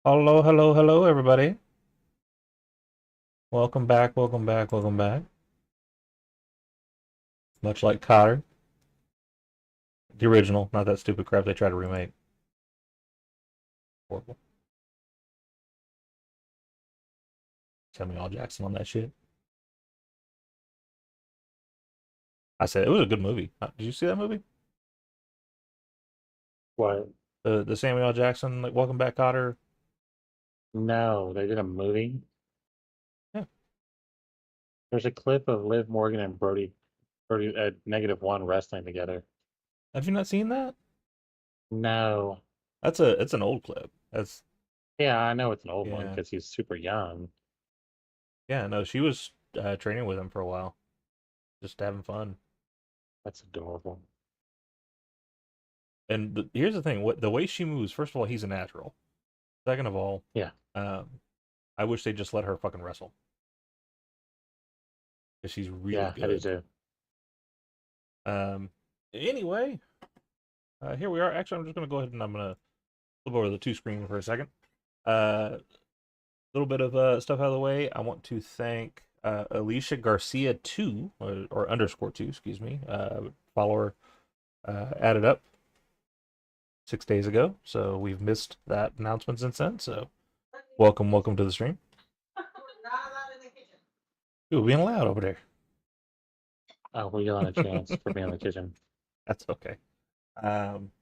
Hello, hello, hello, everybody. Welcome back, welcome back, welcome back. Much like Cotter, the original, not that stupid crap they tried to remake. Horrible. Samuel L. Jackson on that shit. I said it was a good movie. Did you see that movie? What? The Samuel L. Jackson, like Welcome Back, Cotter. No, they did a movie. Yeah. There's a clip of Liv Morgan and Brody at -1 wrestling together. Have you not seen that? No. It's an old clip. That's Yeah, I know it's an old one yeah. because he's super young. Yeah, no, she was training with him for a while, just having fun. That's adorable. And here's the thing: what the way she moves. First of all, he's a natural. Second of all, Yeah, um, I wish they just let her fucking wrestle because she's really yeah, I do good. too. Um, anyway, here we are. Actually, I'm just gonna go ahead and I'm gonna flip over the two screen for a second. A little bit of stuff out of the way. I want to thank Alicia Garcia two or underscore two, excuse me. Follower added up 6 days ago, so we've missed that announcement since then. So welcome, welcome to the stream. Ooh, being loud over there. Oh, we're yelling a chance for me in the kitchen. That's okay. Um,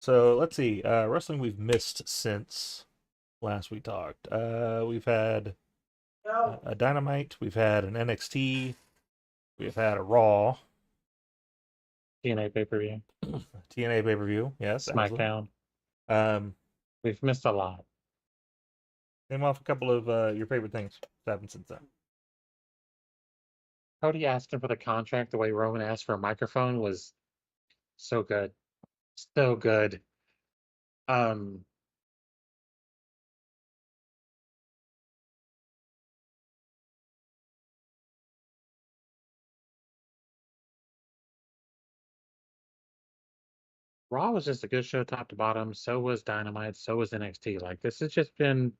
so let's see. Wrestling we've missed since last we talked. We've had a Dynamite, we've had an NXT, we've had a Raw, TNA pay-per-view, TNA pay per view. Yes, absolutely. SmackDown. Um, We've missed a lot. name off a couple of your favorite things that happened since then. Cody asking for the contract the way Roman asked for a microphone was so good. So good. Um, Raw was just a good show top to bottom. So was Dynamite. So was NXT. Like this has just been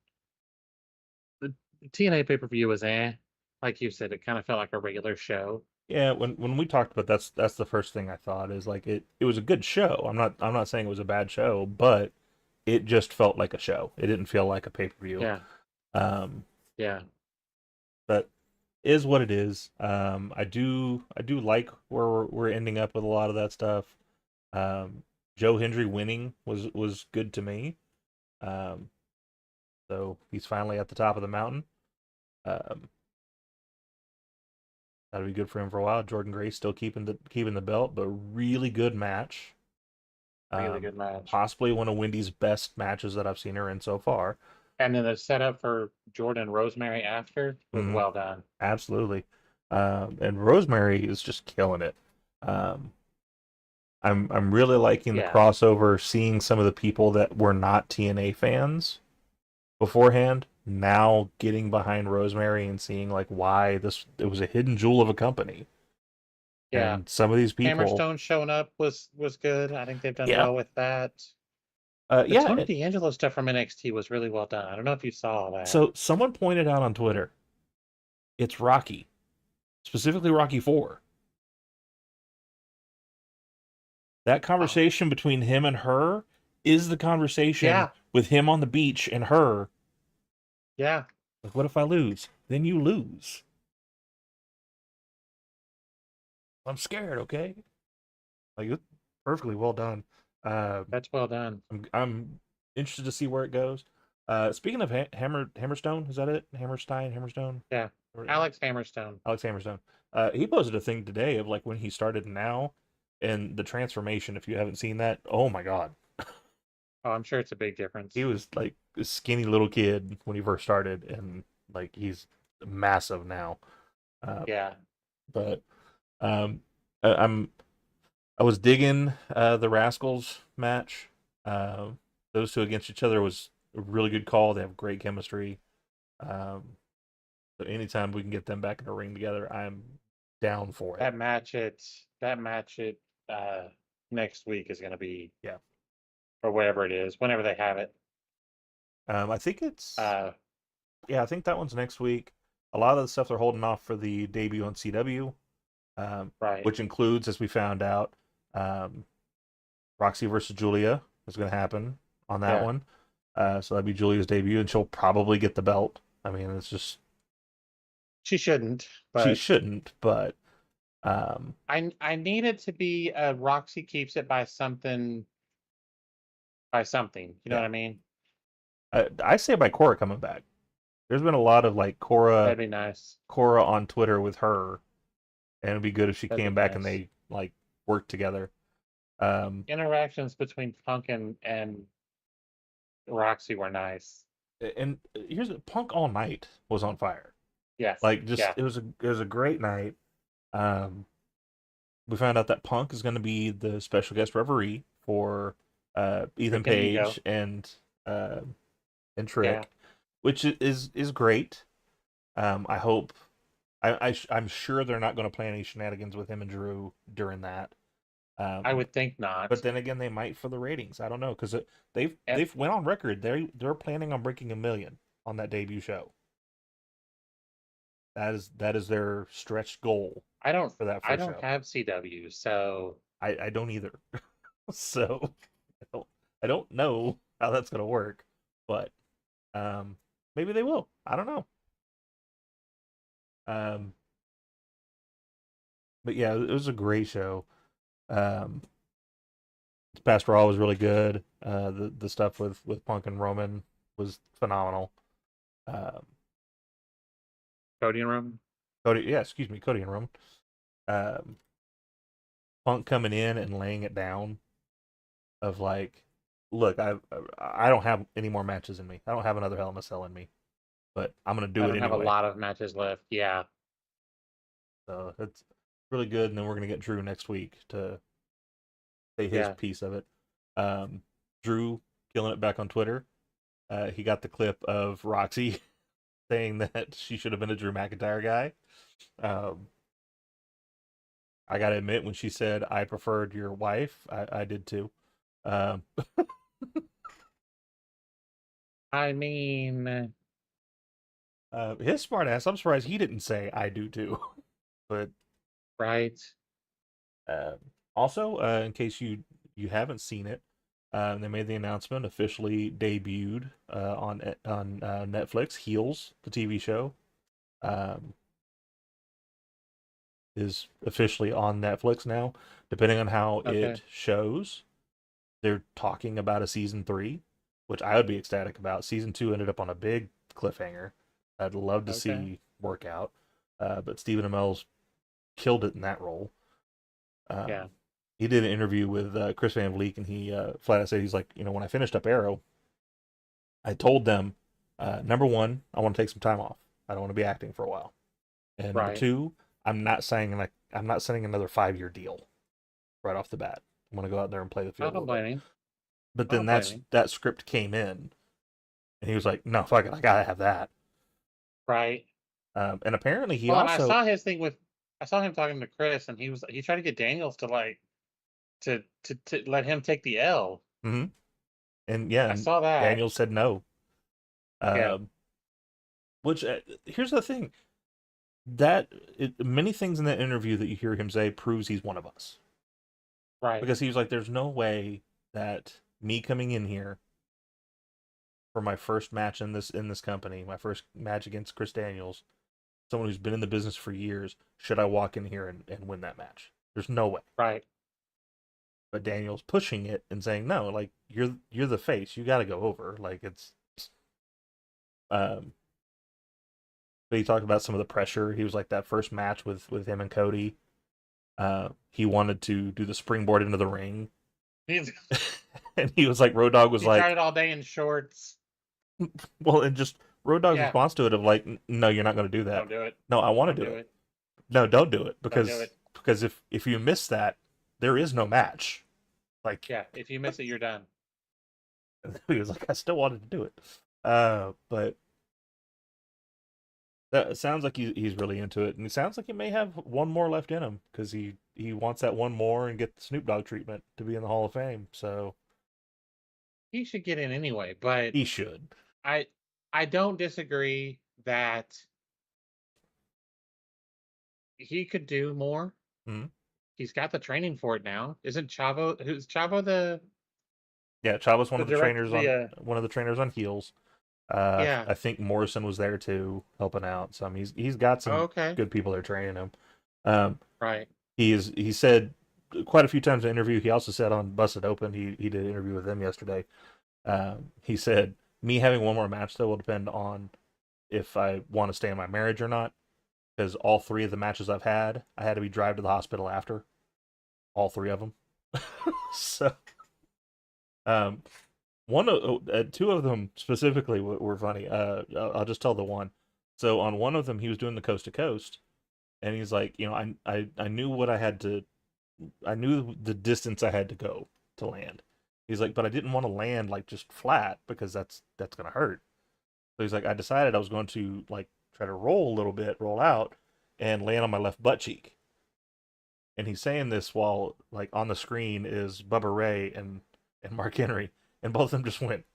the TNA pay per view was like you said, it kind of felt like a regular show. Yeah, when we talked about that's the first thing I thought is like it was a good show. I'm not saying it was a bad show, but it just felt like a show. It didn't feel like a pay per view. Yeah, Um, yeah, but is what it is. I do like where we're ending up with a lot of that stuff. Joe Hendry winning was good to me. Um, so he's finally at the top of the mountain. Um, that'll be good for him for a while. Jordan Grace still keeping the belt, but really good match. really good match. Possibly one of Wendy's best matches that I've seen her in so far. And then the setup for Jordan Rosemary after was Hmm. well done. Absolutely. And Rosemary is just killing it. Um, I'm really liking the Yeah, crossover, seeing some of the people that were not TNA fans beforehand now getting behind Rosemary and seeing like why this it was a hidden jewel of a company. yeah. And some of these people, Hammerstone showing up was good. I think they've done yeah, well with that. The yeah. Tony D'Angelo stuff from NXT was really well done. I don't know if you saw that. So someone pointed out on Twitter, it's Rocky, specifically Rocky 4. That Oh, conversation between him and her is the conversation yeah, with him on the beach and her. yeah. Like, what if I lose? Then you lose. I'm scared, okay? Like, it's perfectly well done. Uh, That's well done. I'm interested to see where it goes. Speaking of Hammerstone, is that it? Hammerstone? Yeah. Alex Hammerstone. Alex Hammerstone. He posted a thing today of like when he started now and the transformation. If you haven't seen that, oh my god, Oh, I'm sure it's a big he difference. was like a skinny little kid when he first started, and like he's massive now. Uh, Yeah. but um, I'm I was digging the Rascals match. Uh, those two against each other was a really good call. They have great chemistry. Um, so anytime we can get them back in the ring together, I'm down for it. That match at uh next week is gonna be Yeah. or whatever it is, whenever they have it. I think it's Uh, I think that one's next week. A lot of the stuff they're holding off for the debut on CW, right. which includes, as we found out, um, Roxy versus Julia is going to happen on that Yeah. one. So that'd be Julia's debut, and she'll probably get the belt. I mean, it's just She shouldn't, she but shouldn't, but um, I need it to be Roxy keeps it by something. You know what yeah, I mean? I say by Cora coming back. There's been a lot of like Cora That'd be nice. Cora on Twitter with her, and it'd be good if she That'd be came back and nice. they like worked together. Um, Interactions between Punk and Roxy were nice. and here's Punk all night was on fire. Yes. Like just Yeah. it was a great night. Um, we found out that Punk is going to be the special guest referee for Ethan Freaking ego. Page uh, and Yeah. Trick, which is great. I hope I'm sure they're not going to play any shenanigans with him and Drew during that. I Um, would think but not. then again, they might for the ratings. I don't know because they've And they've went on record. They're planning on breaking 1 million on that debut show. That is their stretched goal I don't for that I first don't show. have CW, so I don't either. So I don't know how that's gonna work, but um, maybe they will. I don't know. Um, but yeah, it was a great show. Um, this past Raw was really good. The stuff with Punk and Roman was phenomenal. Um, Cody Room. Cody, yeah, excuse me, Cody and Roman. Um, Punk coming in and laying it down of like, look, I don't have any more matches in me. I don't have another Hell in a Cell in me, but I'm gonna I do it don't have a anyway. lot of matches left. Yeah. So it's really good. And then we're gonna get Drew next week to say his Yeah. piece of it. Um, Drew killing it back on Twitter. He got the clip of Roxy saying that she should have been a Drew McIntyre guy. Um, I gotta admit, when she said I preferred your wife, I did too. Um, I mean, his smart ass. I'm surprised he didn't say I do too. But right. uh, also, in case you haven't seen it, they made the announcement officially debuted on Netflix. Heels, the TV show, um, is officially on Netflix now. Depending on how Okay. it shows, they're talking about a season 3, which I would be ecstatic about. Season 2 ended up on a big cliffhanger. I'd love to Okay. see work out, but Stephen Amell's killed it in that role. Yeah. Um, he did an interview with Chris Van Vliet, and he flat out said he's like, when I finished up Arrow, I told them, number one, I want to take some time off. I don't want to be acting for a while, and number Right. two, I'm not signing another 5-year deal right off the bat. I'm gonna go out there and play the I field a don't little bit. blame him. But I then don't blame him. that script came in, and he was like, no, fuck it, I gotta have that. Right. And apparently he Well, and I also, saw his thing with I saw him talking to Chris, and he tried to get Daniels to like to let him take the L. mhm. And yeah, I and saw that. Daniel said no. Yeah. Um, which here's the thing, many things in that interview that you hear him say proves he's one of us, Right. because he was like, there's no way that me coming in here for my first match in this company, my first match against Chris Daniels, someone who's been in the business for years, should I walk in here and win that match? There's no way. Right. But Daniel's pushing it and saying, no, like you're the face, you got to go over. Like it's um. But he talked about some of the pressure. He was like, that first match with him and Cody. He wanted to do the springboard into the ring, He's and he was like, Road Dogg was he tried like, it all day in shorts. well, and just Road Dogg's Yeah. response to it of like, no, you're not going to do that. Don't do it. No, I want Don't to do do it. it. No, don't do it, Don't do it. because if you miss that, there is no match. Like Yeah. If you miss it, you're done. he was like, I still wanted to do it. But that sounds like he's really into it, and it sounds like he may have one more left in him because he wants that one more and get the Snoop Dogg treatment to be in the Hall of Fame. So he should get in anyway. But He should. I I don't disagree that he could do more. Mhm. He's got the training for it now. Isn't Chavo? Who's Chavo the Yeah, Chava's one of the director? trainers The on Heels. yeah. I think Morrison was there too, helping out. So I mean, he's got Oh, some okay. good people there training him. Um, Right. he said quite a few times in the interview. He also said on Busted Open, he did an interview with them yesterday. He said me having one more match though will depend on if I want to stay in my marriage or not. Because all three of the matches I had to be drive to the hospital after all three of them. So, um, two of them specifically were funny. I'll just tell the one. So on one of them, he was doing the coast to coast, and he's like, I knew what I knew the distance I had to go to land. He's like, but I didn't want to land like just flat because that's gonna hurt. So he's like, I decided I was going to like try to roll a little bit, roll out, and land on my left butt cheek. And he's saying this while like on the screen is Bubba Ray and Mark Henry, and both of them just went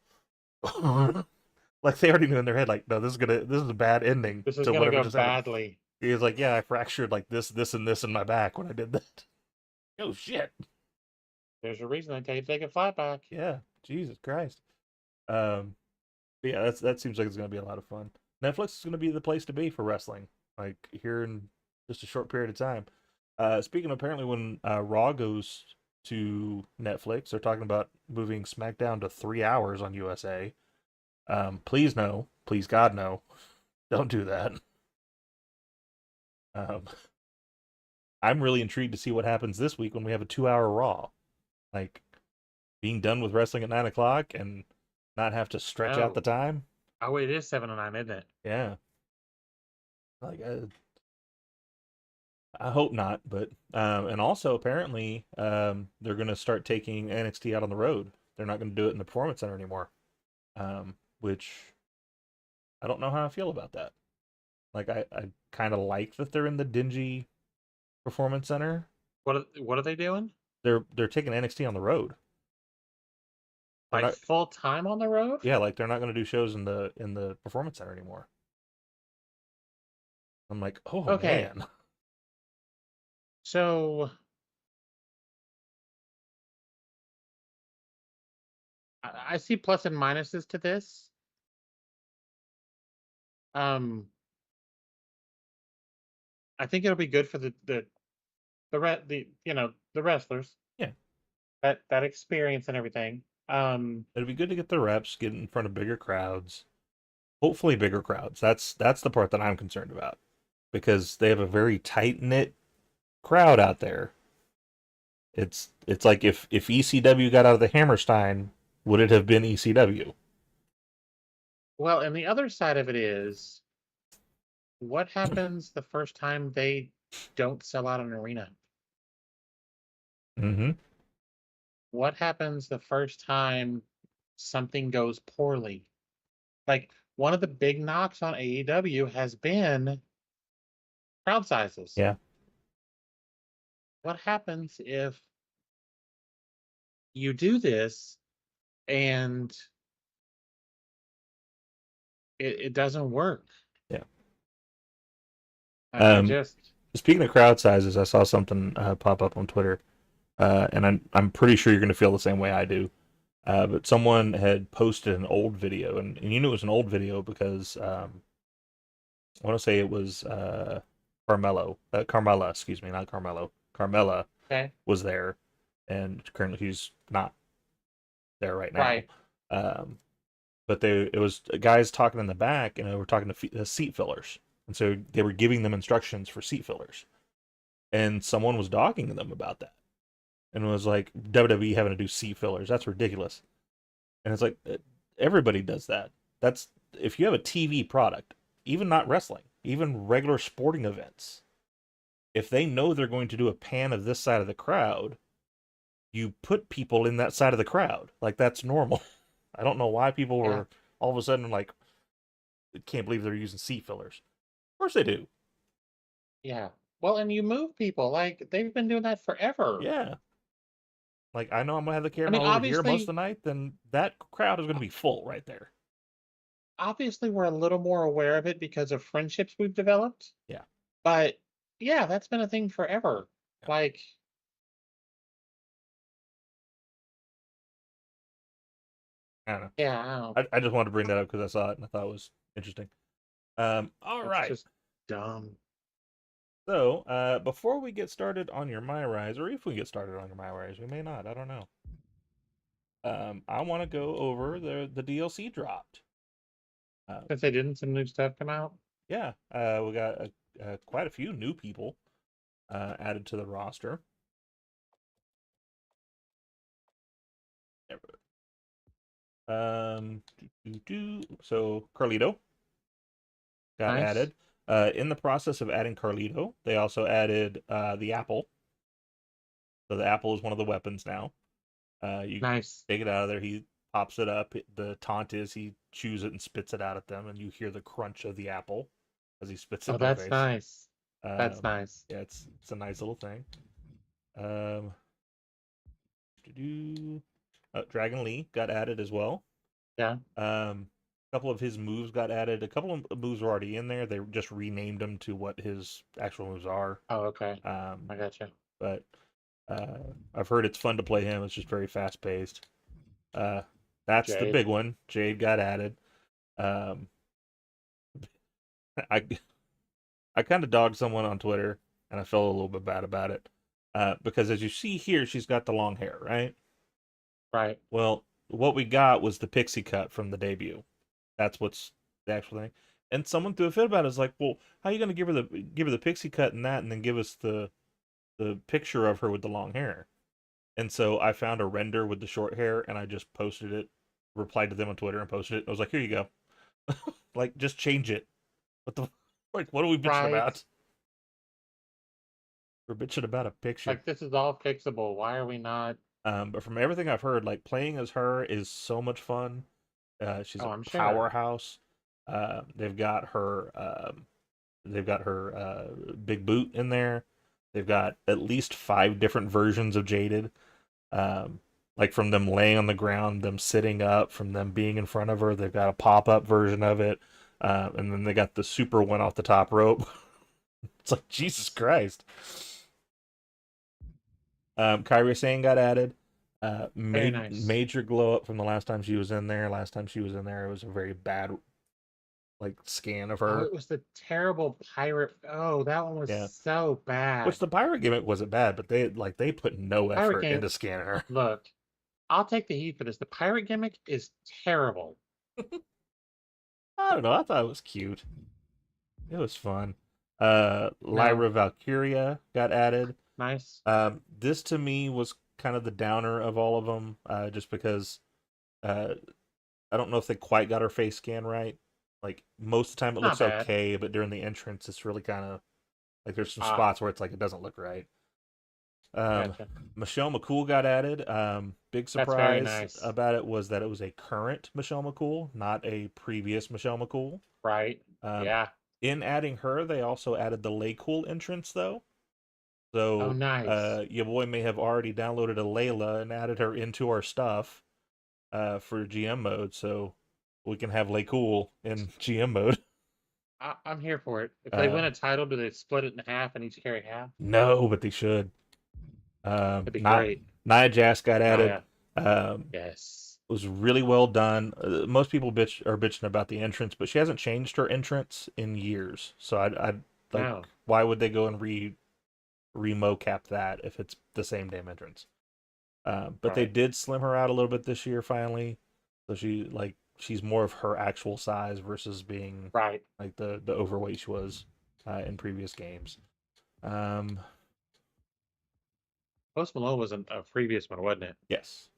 like they already knew in their head like, no, this is a bad ending This is to gonna whatever go just happened. badly. He was like, yeah, I fractured like this, and this in my back when I did that. Oh shit. There's a reason they tell you to take a flat back. Yeah, Jesus Christ. But yeah, that seems like it's gonna be a lot of fun. Netflix is gonna be the place to be for wrestling, like here in just a short period of time. Speaking of apparently when Raw goes to Netflix, they're talking about moving SmackDown to 3 hours on USA. Please no, please God no, don't do that. Um, I'm really intrigued to see what happens this week when we have a 2 hour Raw. Like being done with wrestling at 9 o'clock and not have to stretch out the No. time. Oh, it is 7 to 9, isn't it? Yeah, like I hope not, but and also apparently they're going to start taking NXT out on the road. They're not going to do it in the Performance Center anymore, which I don't know how I feel about that. Like I kind of like that they're in the dingy Performance Center. What are they doing? They're taking NXT on the road. They're Like not, full time on the road? yeah, like they're not going to do shows in the Performance Center anymore. I'm like, oh Okay. man, So I see plus and minuses to this. Um, I think it'll be good for the wrestlers yeah, that experience and everything. it'd be good to get the reps, get in front of bigger crowds. Hopefully, bigger crowds. That's the part that I'm concerned about because they have a very tight knit crowd out there. It's like if ECW got out of the Hammerstein, would it have been ECW? Well, and the other side of it is, what happens the first time they don't sell out an arena? Mm-hmm. What happens the first time something goes poorly? Like one of the big knocks on AEW has been crowd sizes. Yeah. What happens if you do this and it doesn't work? Yeah. I just Speaking of crowd sizes, I saw something pop up on Twitter, and I'm pretty sure you're going to feel the same way I do. But someone had posted an old video, and you knew it was an old video because I want to say it was Carmella, excuse me, not Carmelo. Carmella okay, was there, and currently he's not there right now. right, But it was guys talking in the back, and they were talking to seat fillers, and so they were giving them instructions for seat fillers, and someone was dogging them about that, and was like WWE having to do seat fillers, that's ridiculous. And it's like everybody does that. That's if you have a TV product, even not wrestling, even regular sporting events, if they know they're going to do a pan of this side of the crowd, you put people in that side of the crowd. Like that's normal. I don't know why people yeah, were all of a sudden like, can't believe they're using seat fillers. Of course they do. yeah. Well, and you move people like they've been doing that forever. Yeah. Like, I know I'm gonna have the I camera mean, all over here most of the obviously, night, then that crowd is gonna be full right there. obviously, we're a little more aware of it because of friendships we've developed. Yeah. But yeah, that's been a thing forever. Yeah. Like, I don't know. yeah, I don't, I just wanted to bring that up because I saw it and I thought it was interesting. All it's right. just dumb. So, before we get started on your MyRise, or if we get started on your MyRise, we may not. I don't know. I want to go over the DLC dropped. Since they didn't, some new stuff come out. Yeah, we got quite a few new people added to the roster. So Carlito got Nice. added. In the process of adding Carlito, they also added the apple. So the apple is one of the weapons now. You Nice. take it out of there. He pops it up. The taunt is he chews it and spits it out at them, and you hear the crunch of the apple as he spits it Oh, in their that's face. nice. That's nice. Yeah, it's a nice little thing. Um, Dragon Lee got added as well. Yeah. A couple of his moves got added. A couple of moves were already in there. They just renamed them to what his actual moves are. Oh, okay. I gotcha. But I've heard it's fun to play him. It's just very fast paced. That's the Jade. big one. Jade got added. Um, I I kind of dogged someone on Twitter, and I felt a little bit bad about it. Because as you see here, she's got the long hair, right? Right. Well, what we got was the pixie cut from the debut. That's what's the actual thing. And someone threw a fit about it. It's like, well, how are you gonna give her the pixie cut and that, and then give us the picture of her with the long hair? And so I found a render with the short hair, and I just posted it, replied to them on Twitter, and posted it. I was like, here you go. Like, just change it. What the like? What are we bitching Right. about? We're bitching about a picture. Like, this is all fixable. Why are we not? But from everything I've heard, like playing as her is so much fun. She's Oh, a I'm sure. powerhouse. They've got her. They've got her big boot in there. They've got at least 5 different versions of Jaded. Like from them laying on the ground, them sitting up, from them being in front of her. They've got a pop up version of it, and then they got the super one off the top rope. It's like Jesus Christ. Kyrie Sane got added. Very nice. Major glow up from the last time she was in there. Last time she was in there, it was a very bad like scan of Oh, her. it was the terrible pirate. Oh, that one was Yeah. so bad. Which the pirate gimmick wasn't bad, but they put no Pirate effort game. into scanning her. Look, I'll take the heat for this. The pirate gimmick is terrible. I don't know. I thought it was cute. It was fun. Lyra Valkyria got added. Nice. This to me was kind of the downer of all of them, just because I don't know if they quite got her face scan right. Like most of the time it Not looks bad. okay, but during the entrance it's really kind of like there's some Ah. spots where it's like it doesn't look right. Gotcha. Michelle McCool got added. Big That's very surprise nice. about it was that it was a current Michelle McCool, not a previous Michelle McCool. Right. Yeah. In adding her, they also added the Laycool entrance though. Oh, So nice. your boy may have already downloaded a Layla and added her into our stuff for GM mode, so we can have Laycool in GM mode. I'm here for it. If they win a title, do they split it in half and each carry half? No, but they should. That'd be Not great. Nia Jax got Oh, added. yeah. Yes. Was really well done. Most people are bitching about the entrance, but she hasn't changed her entrance in years. So I like, No. why would they go and remocap that if it's the same damn entrance? But they Right. did slim her out a little bit this year finally, so she's more of her actual size versus being Right. like the overweight she was in previous games. Post Malone was a previous one, wasn't it? Yes.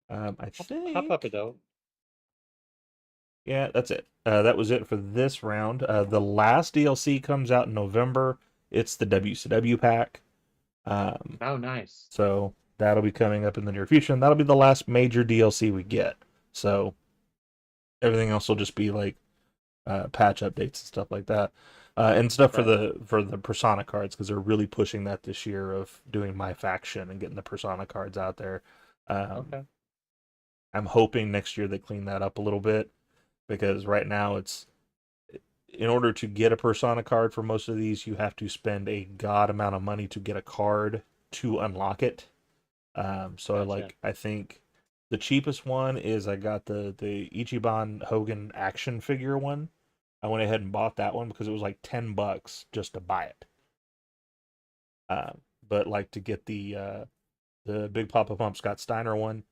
I think. Pop up it though. Yeah, that's it. That was it for this round. The last DLC comes out in November. It's the WCW pack. Oh, nice. So that'll be coming up in the near future, and that'll be the last major DLC we get. So everything else will just be like patch updates and stuff like that. and stuff Right. for the Persona cards because they're really pushing that this year of doing my faction and getting the Persona cards out there. Um, Okay. I'm hoping next year they clean that up a little bit because right now it's in order to get a Persona card for most of these, you have to spend a god amount of money to get a card to unlock it. So Gotcha. like I think the cheapest one is I got the Ichiban Hogan action figure one. I went ahead and bought that one because it was like $10 just to buy it. Uh, but like to get the Big Papa Pump Scott Steiner one,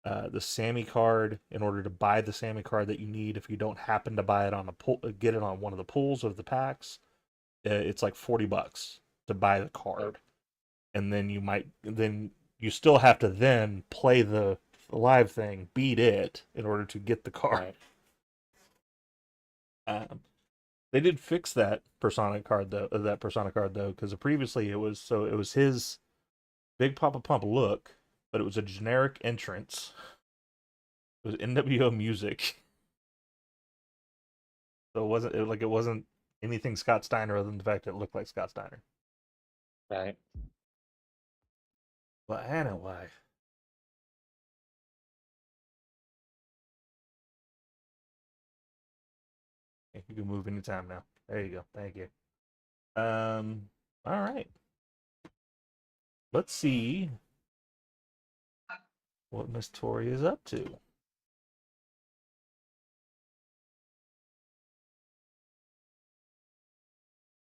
the Sammy card in order to buy the Sammy card that you need if you don't happen to buy it on a pull, get it on one of the pools of the packs, it's like $40 to buy the Oh, card, and then you still have to then play the live thing, beat it in order to get the card. right. Um, they did fix that Persona card though, because previously it was his Big Papa Pump look, but it was a generic entrance. It was NWO music, so it wasn't anything Scott Steiner other than the fact that it looked like Scott Steiner. Right. But anyway, you can move anytime now. There you go. Thank you. All right. Let's see what Miss Tori is up to.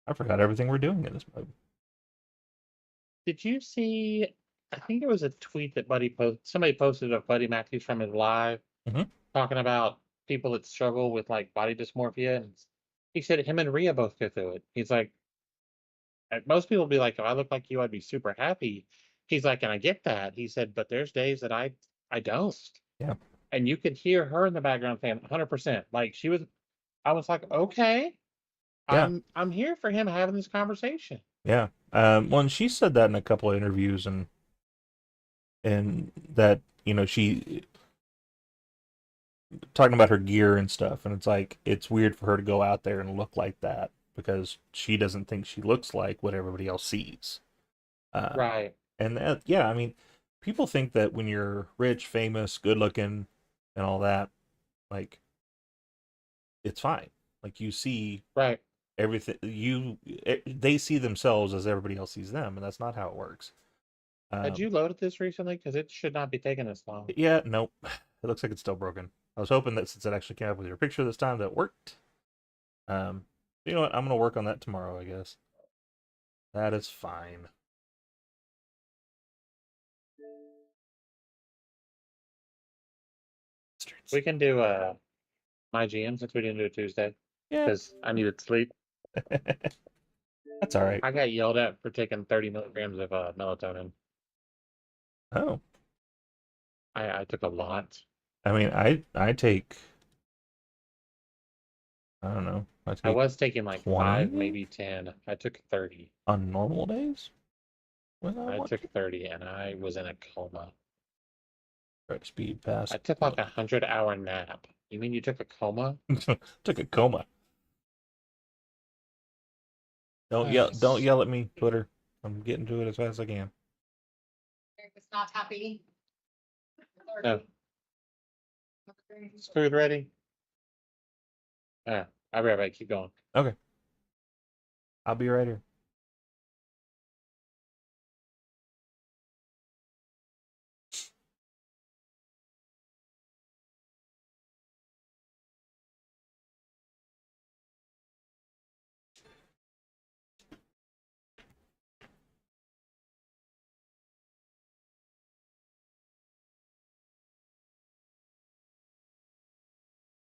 I forgot everything we're doing in this mode. Did you see? I think it was a tweet that somebody posted of Buddy Matthews from his live Mm-hmm. talking about people that struggle with like body dysmorphia, and he said him and Rhea both go through it. He's like, most people be like, if I look like you, I'd be super happy. He's like, and I get that. He said, but there's days that I don't. Yeah. And you could hear her in the background saying 100%. Like she was, I was like, okay, Yeah. I'm here for him having this conversation. Yeah. Well, and she said that in a couple of interviews, and that she talking about her gear and stuff, and it's like it's weird for her to go out there and look like that because she doesn't think she looks like what everybody else sees. Uh, Right. and yeah, I mean, people think that when you're rich, famous, good looking, and all that, like it's fine. Like you see Right. everything they see themselves as everybody else sees them, and that's not how it works. Had Um, you loaded this recently? Because it should not be taking this long. yeah, nope. It looks like it's still broken. I was hoping that since it actually came up with your picture this time, that worked. Um, you know what? I'm gonna work on that tomorrow, I guess. That is fine. We can do my GM since we didn't do it Tuesday Yeah, because I needed sleep. that's all right. I got yelled at for taking 30 milligrams of melatonin. Oh, I took a lot. I mean, I take I don't know. I I take was taking like 5, 20 maybe 10. I took 30. on normal days when I I want took to. 30 and I was in a coma. Try to speed past. I took like a 100-hour nap. You mean you took a coma? Took a coma. Don't Yes. yell at me, Twitter. I'm getting to it as fast as I can. It's not happy. No. Food ready? I'll be right back. Keep going. Okay, I'll be right here.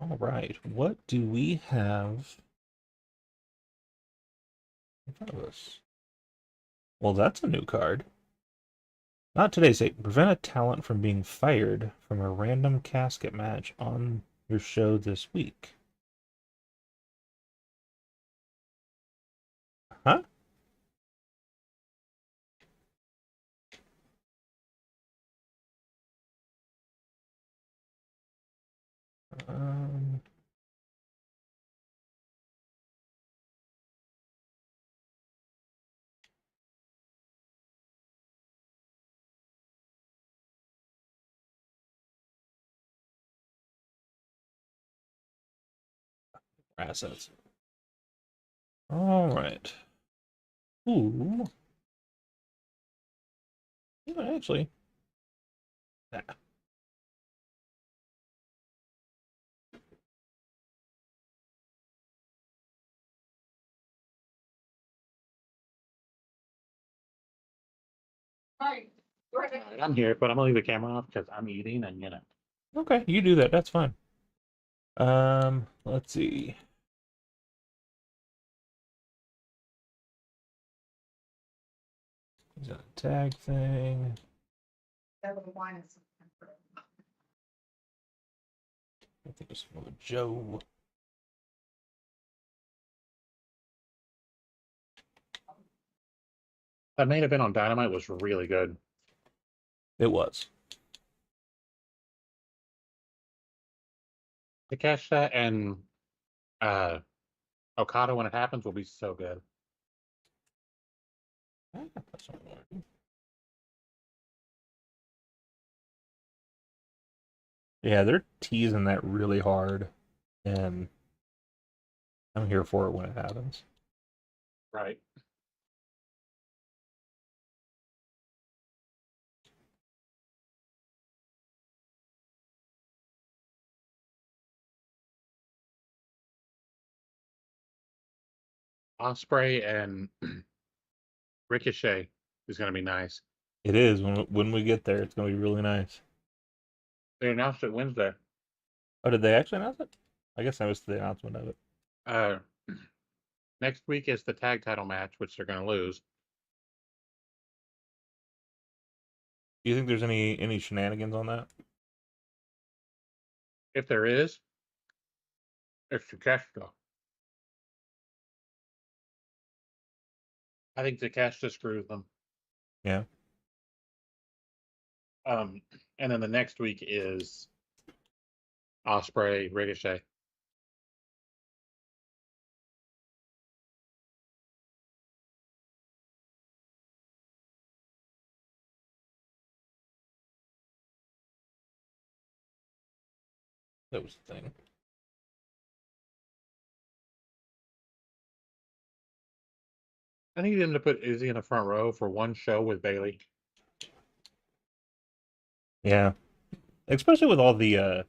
All right, what do we have in front of us? Well, that's a new card. Not today's date. Prevent a talent from being fired from a random casket match on your show this week. Huh? Um, assets. All right. Ooh. Yeah, actually. Nah. Right. Alright, I'm here, but I'm gonna leave the camera off because I'm eating and Okay, you do that. That's fine. Let's see. Is that a tag thing? That little wine is. I think it's another Joe. that main event on Dynamite was really good. It was. Takeshita and Okada when it happens will be so good. That's not working. Yeah, they're teasing that really hard, and I'm here for it when it happens. Right. Osprey and Ricochet is gonna be nice. It is when we get there. It's gonna be really nice. They announced it Wednesday. Oh, did they actually announce it? I guess I missed the announcement of it. Uh, next week is the tag title match, which they're gonna lose. Do you think there's any shenanigans on that? If there is, it's Takeshita. I think Takeshita screws them. Yeah. And then the next week is Osprey, Ricochet. That was the thing. I need him to put Izzy in the front row for one show with Bailey. Yeah. Especially with all the I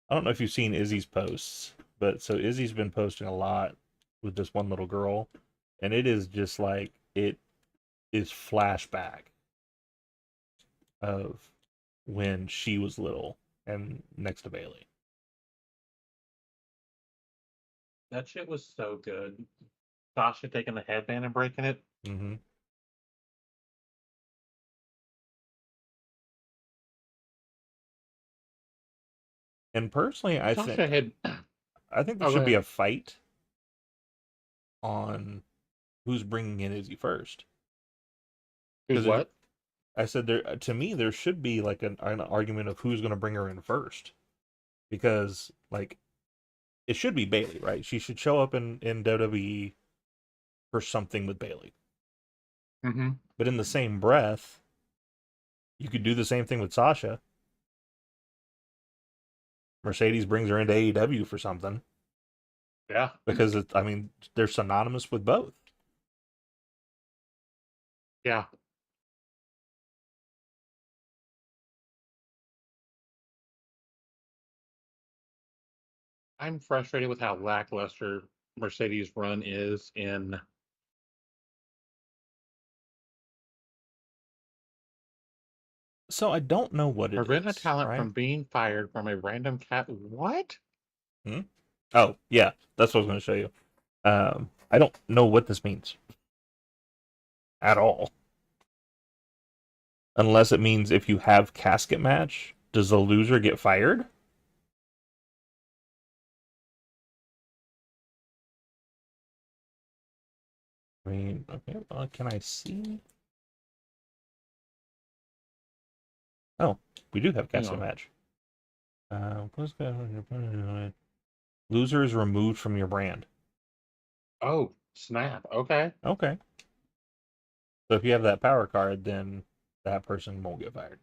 don't know if you've seen Izzy's posts, but so Izzy's been posting a lot with this one little girl, and it is just like it is flashback of when she was little and next to Bailey. That shit was so good. Sasha taking the headband and breaking it. Mm-hmm. And personally, I Sasha think had. I think there Oh, go should be ahead. a fight on who's bringing in Izzy first. Who's what? I said there to me there should be like an argument of who's going to bring her in first, because like it should be Bailey, right? She should show up in WWE for something with Bailey. Mm-hmm. But in the same breath, you could do the same thing with Sasha. Mercedes brings her into AEW for something. Yeah. Because I mean, they're synonymous with both. Yeah. I'm frustrated with how lackluster Mercedes' run is in. So I don't know what it Prevent a is, talent right? from being fired from a random cat. What? Oh, yeah, that's what I was going to show you. I don't know what this means at all. Unless it means if you have casket match, does the loser get fired? I mean, okay, well, can I see? Oh, we do have Hang casket on. match. Loser is removed from your brand. Oh, snap. Okay. Okay. So if you have that power card, then that person won't get fired.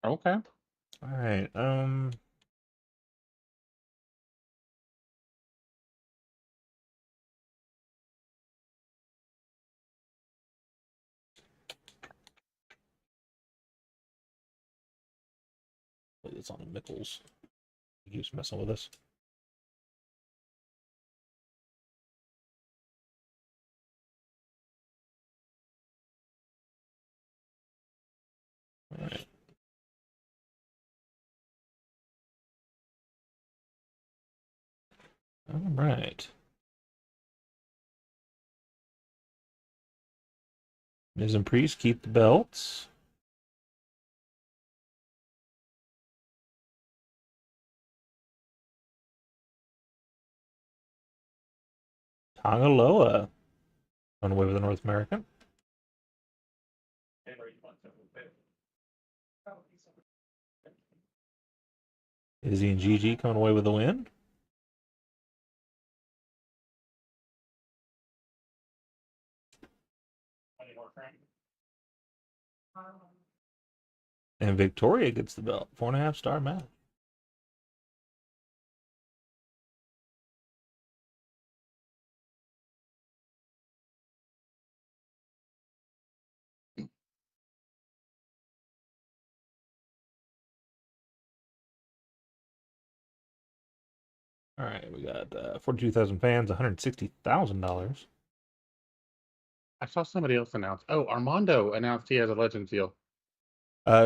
Okay. All right. Put this on Mickles. He keeps messing with us. All right. All right. Miz and Priest keep the belts. Tangaloa on away with the North American. Izzy and Gigi coming away with the win. And Victoria gets the belt. 4.5-star match. All right, we got 42,000 fans, $160,000. I saw somebody else announce. Oh, Armando announced he has a Legends deal.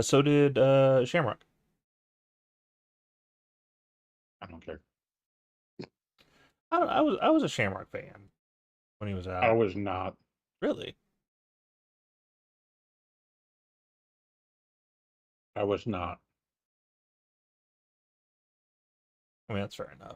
So did Shamrock. I don't care. I was a Shamrock fan when he was out. I was not. Really? I was not. I mean, that's fair enough.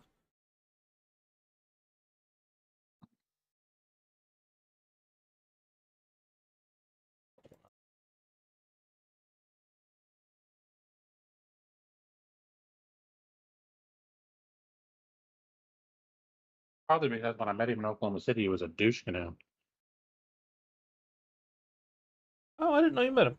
Probably because when I met him in Oklahoma City, he was a douche canoe. Oh, I didn't know you met him.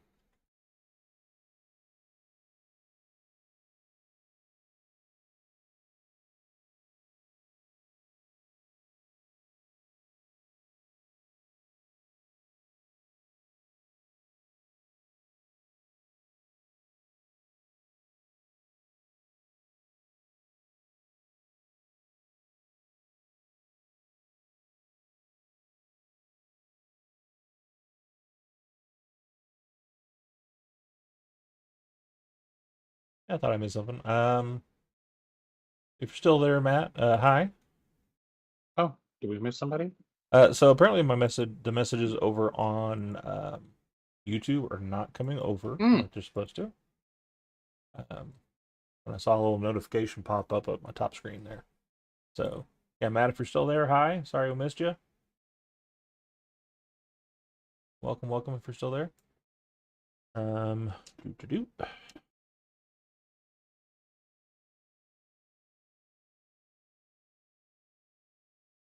I thought I missed something. If you're still there, Matt, hi. Oh, did we miss somebody? So apparently the messages over on YouTube are not coming over like they're supposed to. And I saw a little notification pop up at my top screen there. So yeah, Matt, if you're still there, hi. Sorry we missed you. Welcome if you're still there. Doo-doo-doo.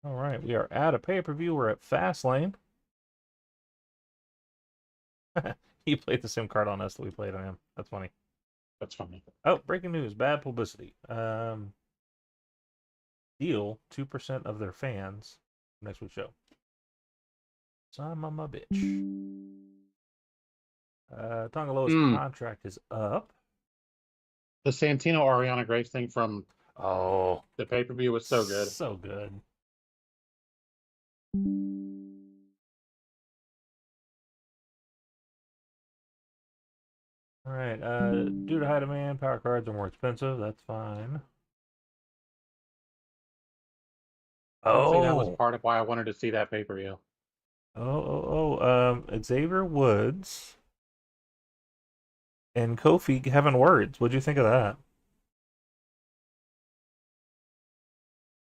All right, we are at a pay-per-view. We're at Fastlane. He played the same card on us that we played on him. That's funny. That's funny. Oh, breaking news. Bad publicity. Deal 2% of their fans next week's show. Son of my bitch. Tongaloa's contract is up. The Santino Ariana Grace thing from Oh, the pay-per-view was so good. So good. All right. Due to high demand, power cards are more expensive. That's fine. Honestly, that was part of why I wanted to see that pay-per-view. Xavier Woods and Kofi having words. What'd you think of that?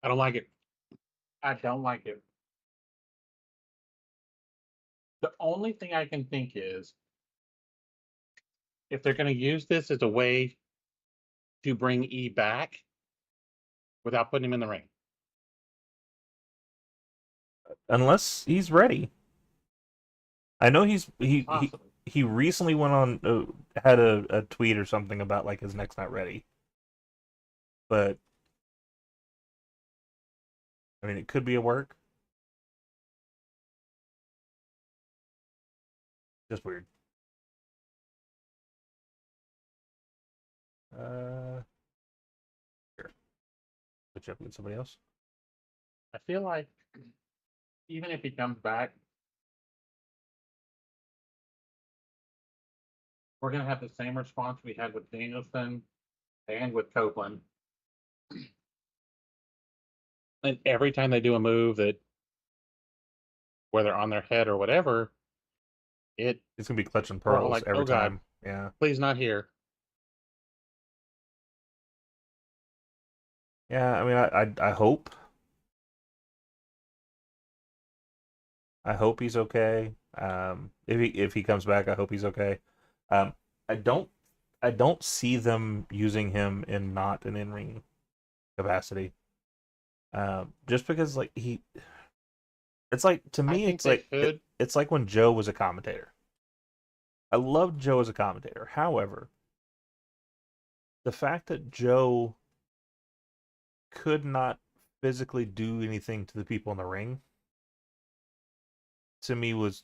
I don't like it. I don't like it. The only thing I can think is if they're going to use this as a way to bring E back without putting him in the ring. Unless he's ready. I know he recently went on had a tweet or something about like his neck's not ready. But I mean, it could be a work. Just weird. Here. Switch up with somebody else. I feel like even if he comes back, we're gonna have the same response we had with Danielson and with Copeland. And every time they do a move that, whether on their head or whatever, It's gonna be clutching we're all pearls like, every "Oh, God. time. Yeah. Please not here." Yeah, I mean, I hope. I hope he's okay. If he comes back, I hope he's okay. Um, I don't see them using him in not an in-ring capacity. Just because like it's like to I me, think it's they like should. it's like when Joe was a commentator. I loved Joe as a commentator. However, the fact that Joe could not physically do anything to the people in the ring to me was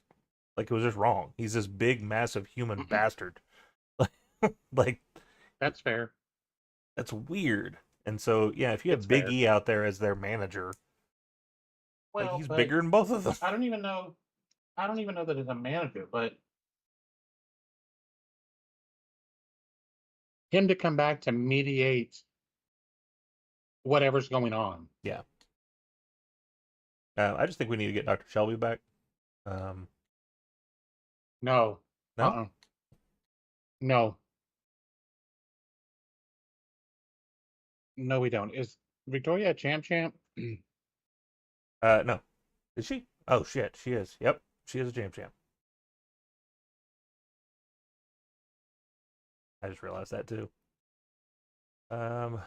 like it was just wrong. He's this big, massive human bastard. Like That's fair. that's weird. And so yeah, if you have It's Big fair. E out there as their manager, like Well, he's but bigger than both of them. I don't even know. I don't even know that it's a manager, but him to come back to mediate whatever's going on. Yeah. I just think we need to get Dr. Shelby back. No. No? No. No, we don't. Is Victoria a champ? No. Is she? Oh shit, she is. Yep, she is a champ. I just realized that too. All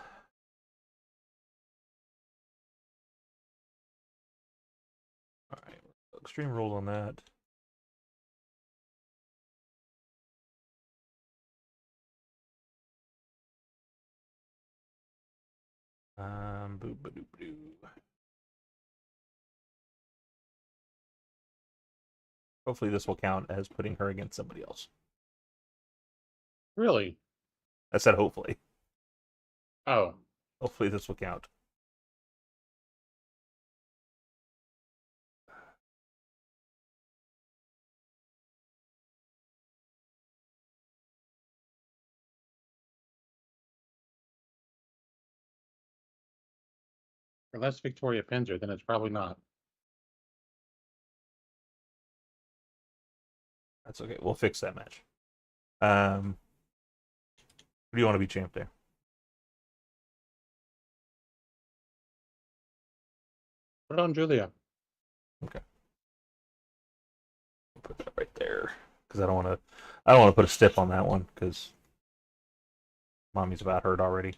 right, extreme rules on that. Boo ba doo ba doo. Hopefully this will count as putting her against somebody else. Really? I said hopefully. Oh. Hopefully this will count. Unless Victoria pins her, then it's probably not. That's okay. We'll fix that match. Who do you want to be champ there? Put it on Julia. Okay. We'll put that right there because I don't want to put a stip on that one because mommy's about hurt already.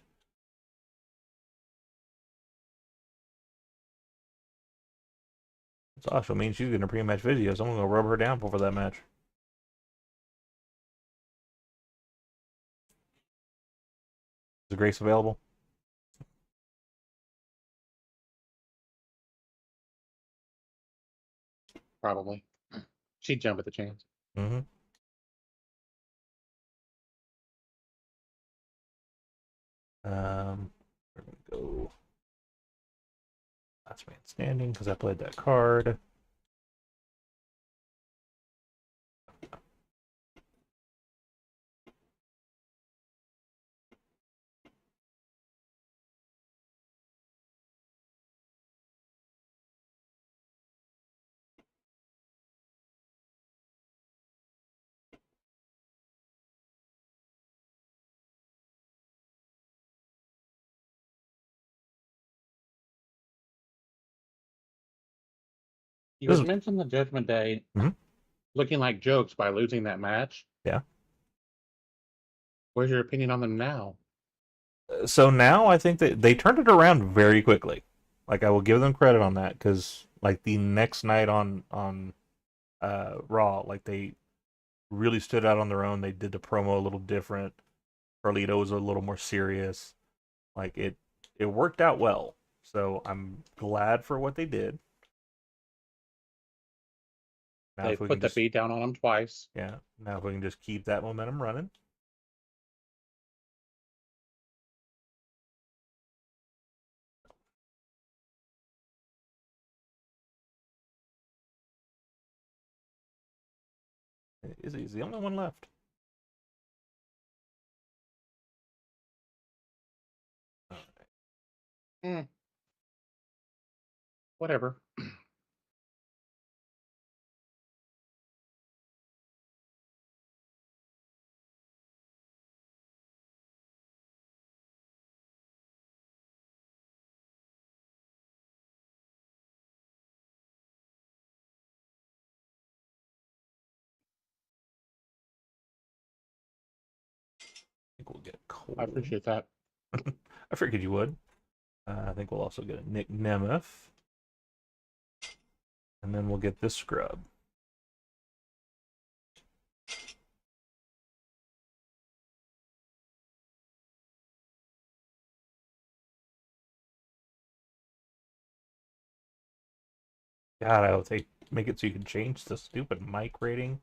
This also means she's getting a pre-match video, so I'm gonna rub her down before that match. Is Grace available? Probably. She'd jump at the chance. Mm-hmm. We're gonna go last man standing because I played that card. You This had is mentioned the Judgment Day Mhm. looking like jokes by losing that match. Yeah. Where's your opinion on them now? So now I think that they turned it around very quickly. Like I will give them credit on that because like the next night on Raw, like they really stood out on their own. They did the promo a little different. Carlito was a little more serious. Like it worked out well. So I'm glad for what they did. Now They if we put can the just beat down on them twice. yeah, now if we can just keep that momentum running. He's the only one left. Whatever. I think we'll get Cole. I appreciate that. I figured you would. I think we'll also get a Nick Nemeth. And then we'll get this scrub. God, I hope they make it so you can change the stupid mic rating.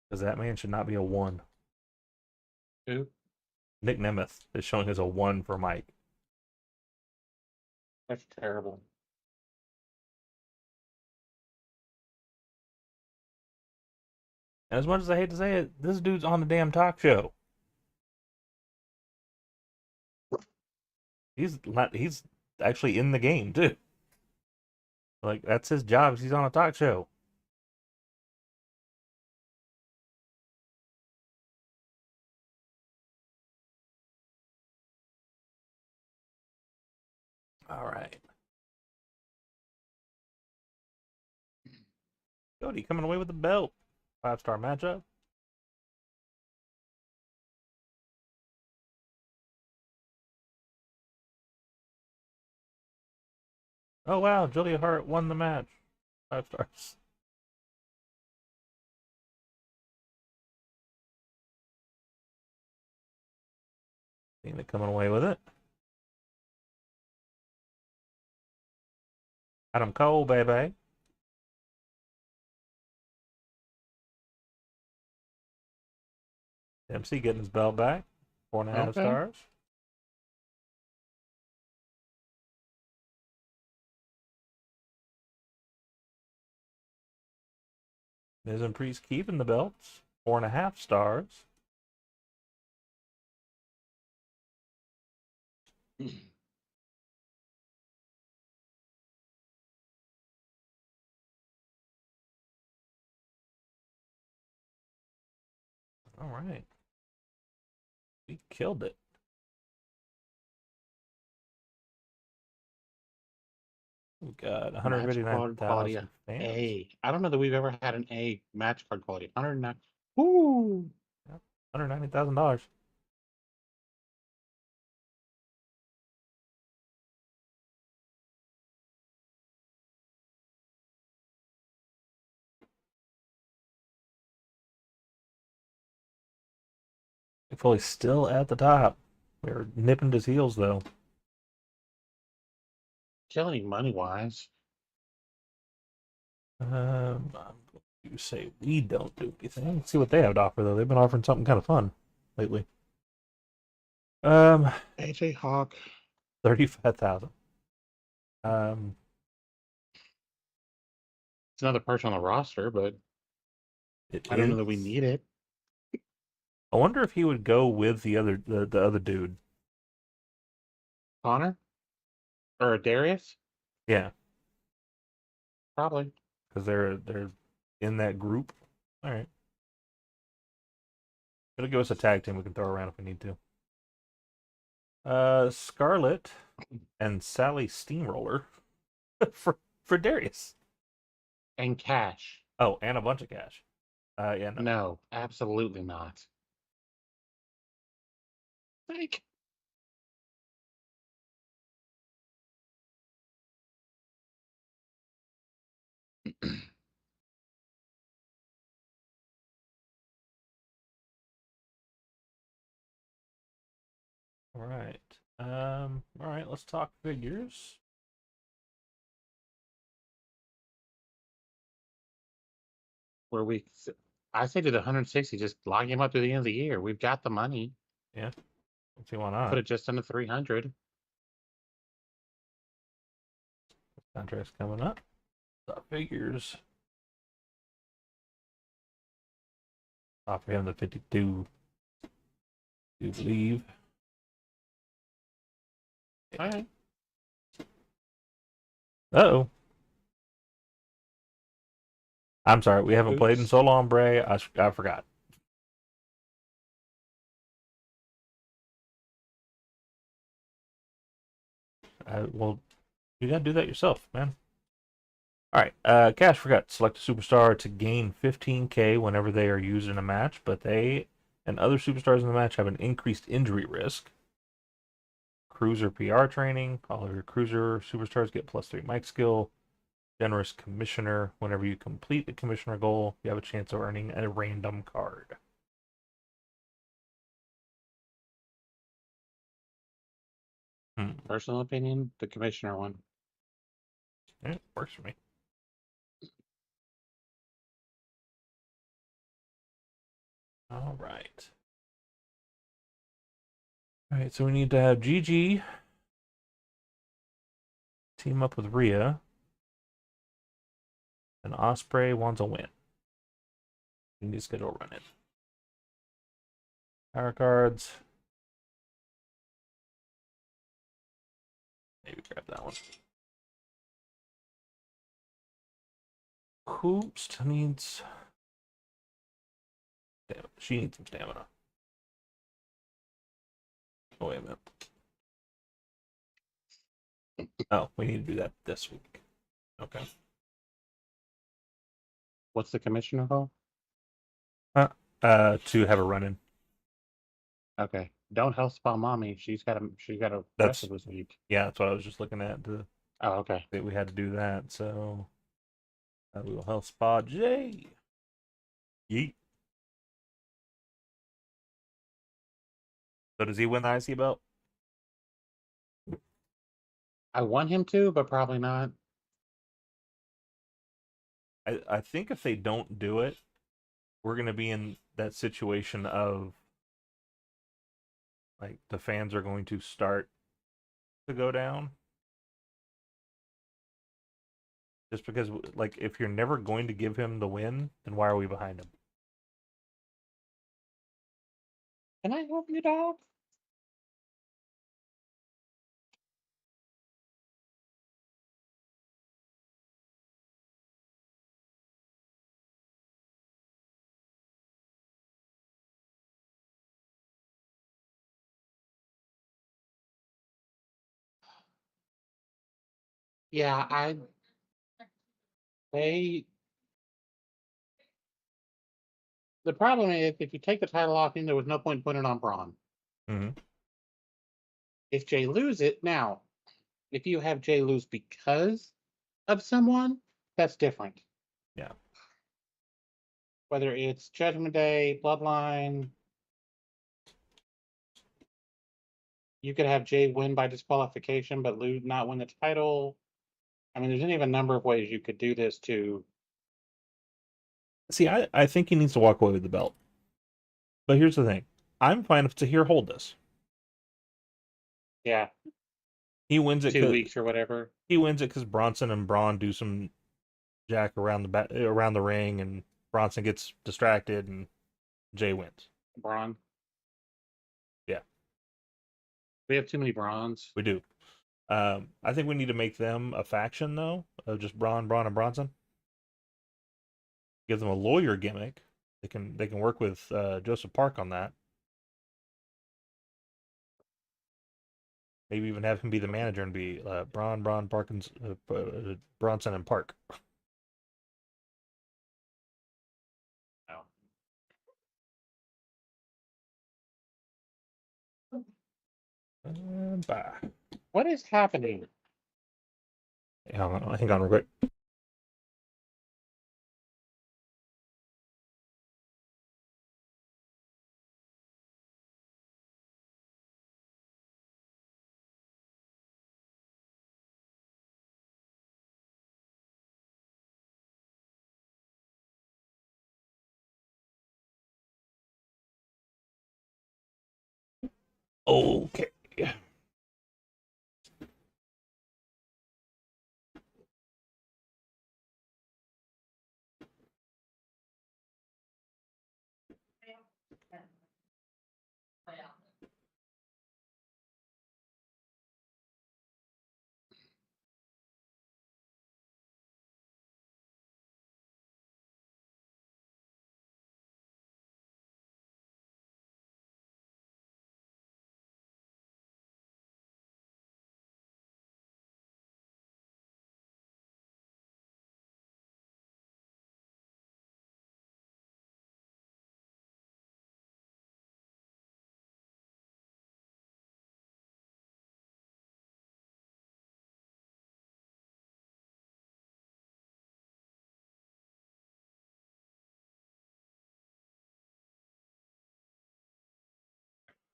Because that man should not be a 1. Who? Nick Nemeth is showing as a 1 for Mike. That's terrible. And as much as I hate to say it, this dude's on the damn talk show. He's actually in the game too. Like, that's his job. He's on a talk show. All right. Cody coming away with the belt. 5-star matchup. Oh wow, Julia Hart won the match. 5 stars. Cena coming away with it. Adam Cole, baby. MC getting his belt back. 4.5 Okay. stars. Miz and Priest keeping the belts. 4.5 stars. All right. We killed it. We got Match card quality 159,000 fans. A. I don't know that we've ever had an A match card quality. 109. Woo! Yep. $190,000. Mick Foley's still at the top. We're nipping at his heels though. Killing him money wise. I'm going to say we don't do anything. Let's see what they have to offer though. They've been offering something kind of fun lately. AJ Hawk. 35,000. It's another person on the roster, but I don't know that we need it. I wonder if he would go with the other dude. Connor? Or Darius? Yeah, Probably. because they're in that group. All right. It'll give us a tag team we can throw around if we need to. Scarlett and Sally Steamroller for Darius. And cash. Oh, and a bunch of cash. Yeah, no. No, absolutely not. Like, All right. All right. Let's talk figures. where I say to the 160, just log him up to the end of the year. We've got the money. Yeah. Let's see why not. Put it just under 300. Contract's coming up. Top figures. Offer him the 52. Do believe. All right. Uh-oh. I'm sorry, we haven't played in Oops. so long, Bray. I forgot. Well, you gotta do that yourself, man. All right, Cash forgot. Select a superstar to gain 15K whenever they are used in a match, but they and other superstars in the match have an increased injury risk. Cruiser PR training. All of your cruiser superstars get +3 mic skill. Generous commissioner. Whenever you complete the commissioner goal, you have a chance of earning a random card. Personal opinion, the commissioner one. It works for me. All right. All right, so we need to have Gigi team up with Rhea. And Osprey wants a win. We need to schedule a run in. Power cards. Maybe grab that one. Hoops needs. Damn, she needs some stamina. Oh, wait a minute. Oh, we need to do that this week. Okay. What's the commissioner goal? To have a run in. Okay. Don't health spell mommy. She's got a That's wrestle this week. yeah. That's what I was just looking at. Oh, okay. That we had to do that. So we will health spa Jay. Yeet. So does he win the IC belt? I want him to, but probably not. I think if they don't do it, we're gonna be in that situation of like the fans are going to start to go down. Just because, like, if you're never going to give him the win, then why are we behind him? Can I help you, dog? Yeah, they. The problem is, if you take the title off him, there was no point putting it on Braun. Mm-hmm. If Jay lose it, now, if you have Jay lose because of someone, that's different. Yeah. Whether it's Judgment Day, Bloodline, you could have Jay win by disqualification, but lose not win the title. I mean, there's any of a number of ways you could do this to. See, I think he needs to walk away with the belt. But here's the thing. I'm fine if Tahir hold this. Yeah. He wins it 2 weeks or whatever. He wins it because Bronson and Braun do some jack around the ring, and Bronson gets distracted, and Jay wins. Braun. Yeah. We have too many Brauns. We do. I think we need to make them a faction, though, of just Braun, and Bronson. Give them a lawyer gimmick. They can work with Joseph Park on that. Maybe even have him be the manager and be Braun, Parkins, Bronson, and Park. Bye. What is happening? Hang on real quick. Okay.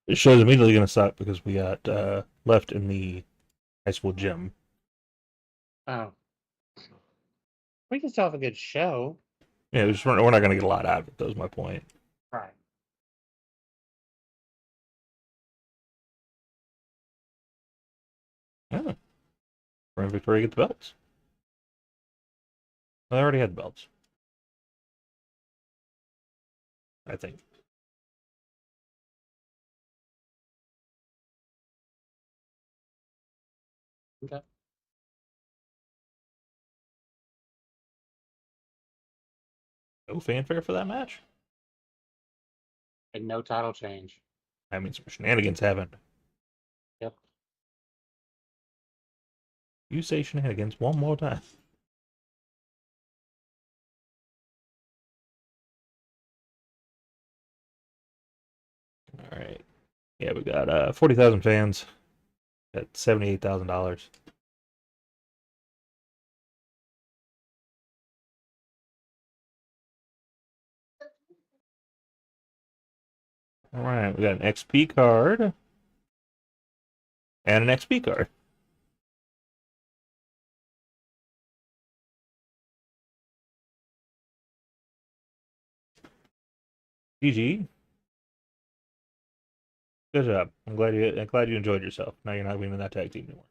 The show's immediately going to suck because we got left in the high school gym. Oh. We can still have a good show. Yeah, we're not going to get a lot out of it. That was my point. Right. Yeah. Ryan Victoria get the belts. Well, they already had the belts. I think. Okay. No fanfare for that match? And no title change. I mean, some shenanigans happened. Yep. You say shenanigans one more time. All right. Yeah, we got 40,000 fans at $78,000. All right, we got an XP card and an XP card. GG. Good job. I'm glad you enjoyed yourself. Now you're not being in that tag team anymore.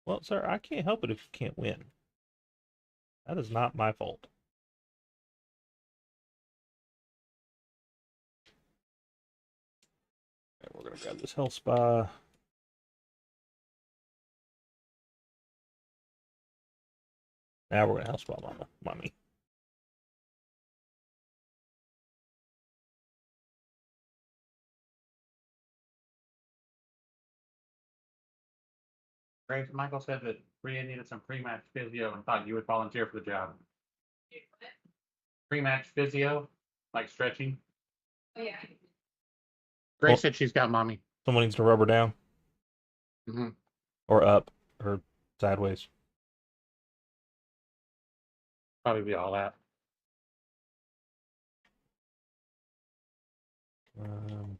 Well, sir, I can't help it if you can't win. That is not my fault. Right, we're gonna grab this health spa. Now we're gonna health spa mommy. Great. Michael said that Rhea needed some pre-match physio and thought you would volunteer for the job. Pre-match physio, like stretching. Oh, yeah. Grace Well, said she's got mommy. someone needs to rub her down Mm-hmm. or up or sideways. Probably be all that. Um,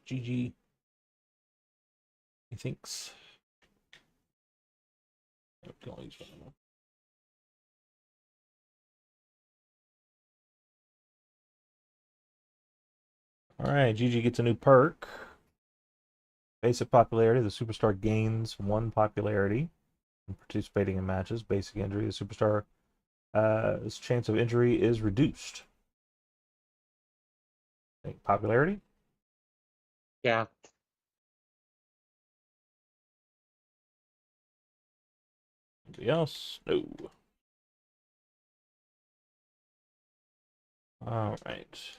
GG. He thinks. All right, GG gets a new perk. Basic popularity. The superstar gains 1 popularity when participating in matches. Basic injury. The superstar's chance of injury is reduced. Popularity? Yeah. Anybody else? No. All right.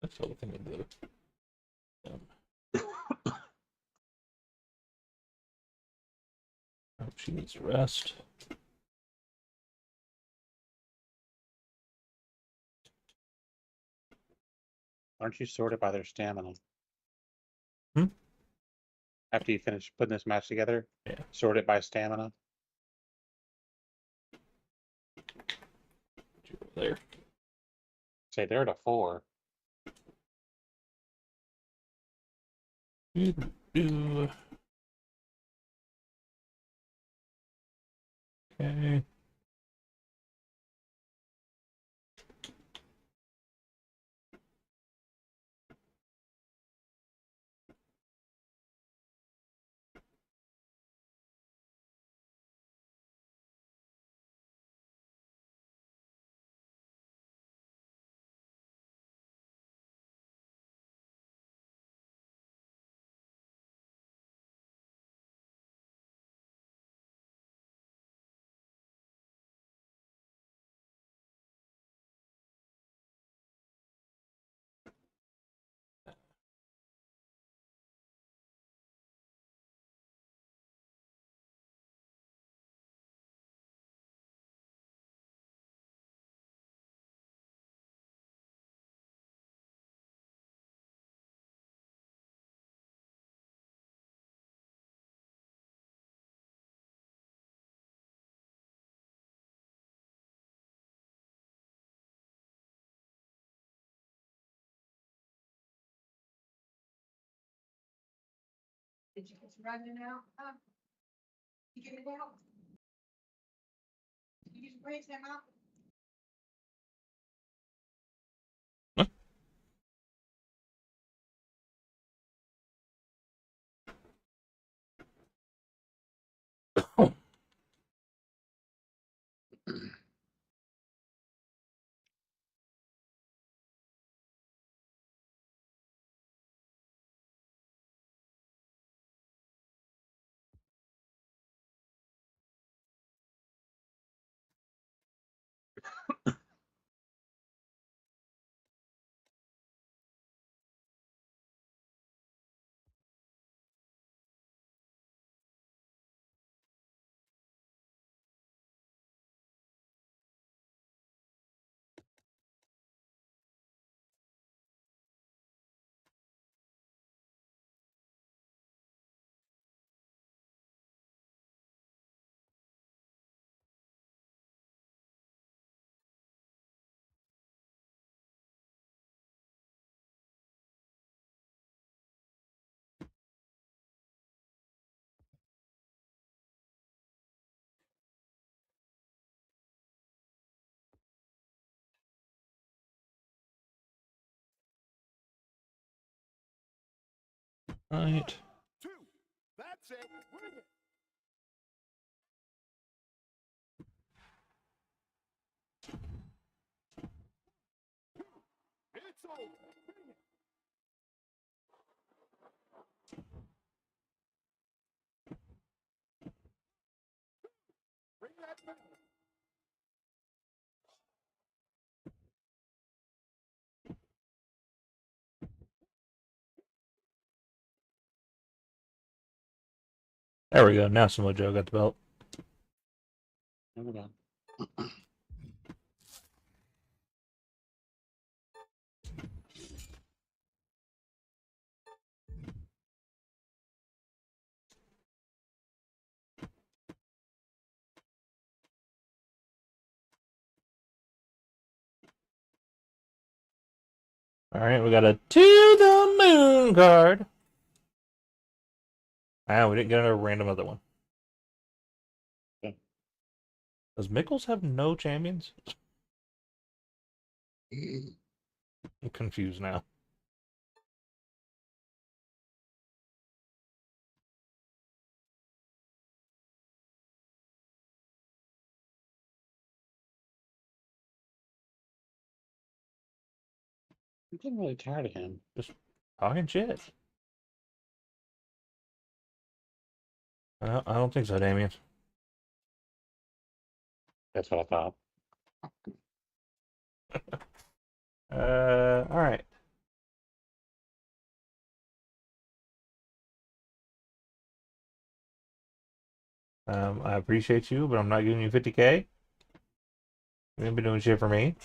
That's the other thing to do. Oh, she needs to rest. Aren't you sorted by their stamina? Hmm? After you finish putting this match together, Yeah. sort it by stamina. There. Say they're at a 4. Okay. Did you get your running out? You get it out? Did you raise them up? Right. Two. That's it. Bring it. It's over. Bring it. Bring that back. There we go. Now Samoa Joe got the belt. There we go. All right, we got a To the Moon card. Ah, we didn't get a random other one. Okay. Does Mickles have no champions? I'm confused now. I'm getting really tired of him. Talking shit. I don't think so, Damien. That's what I thought. All right. I appreciate you, but I'm not giving you 50K. You ain't been doing shit for me.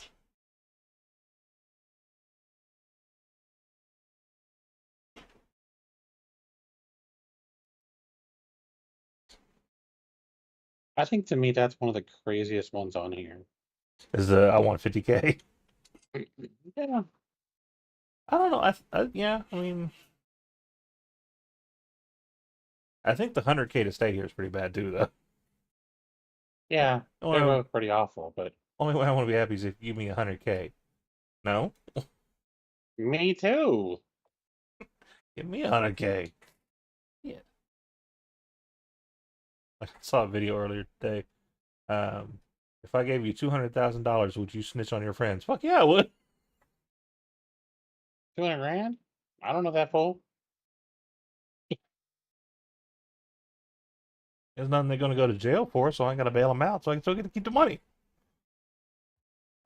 I think to me that's one of the craziest ones on here. I want 50K. Yeah. I don't know. Yeah. I mean, I think the 100K to stay here is pretty bad too, though. Yeah. They're Only, both pretty awful, but only way I want to be happy is if you give me 100K. No, me too. give me 100K. Yeah. I saw a video earlier today. If I gave you $200,000, would you snitch on your friends? Fuck yeah, I would. 200 grand? I don't know that fool. There's nothing they're going to go to jail for, so I ain't got to bail them out, so I can still get to keep the money.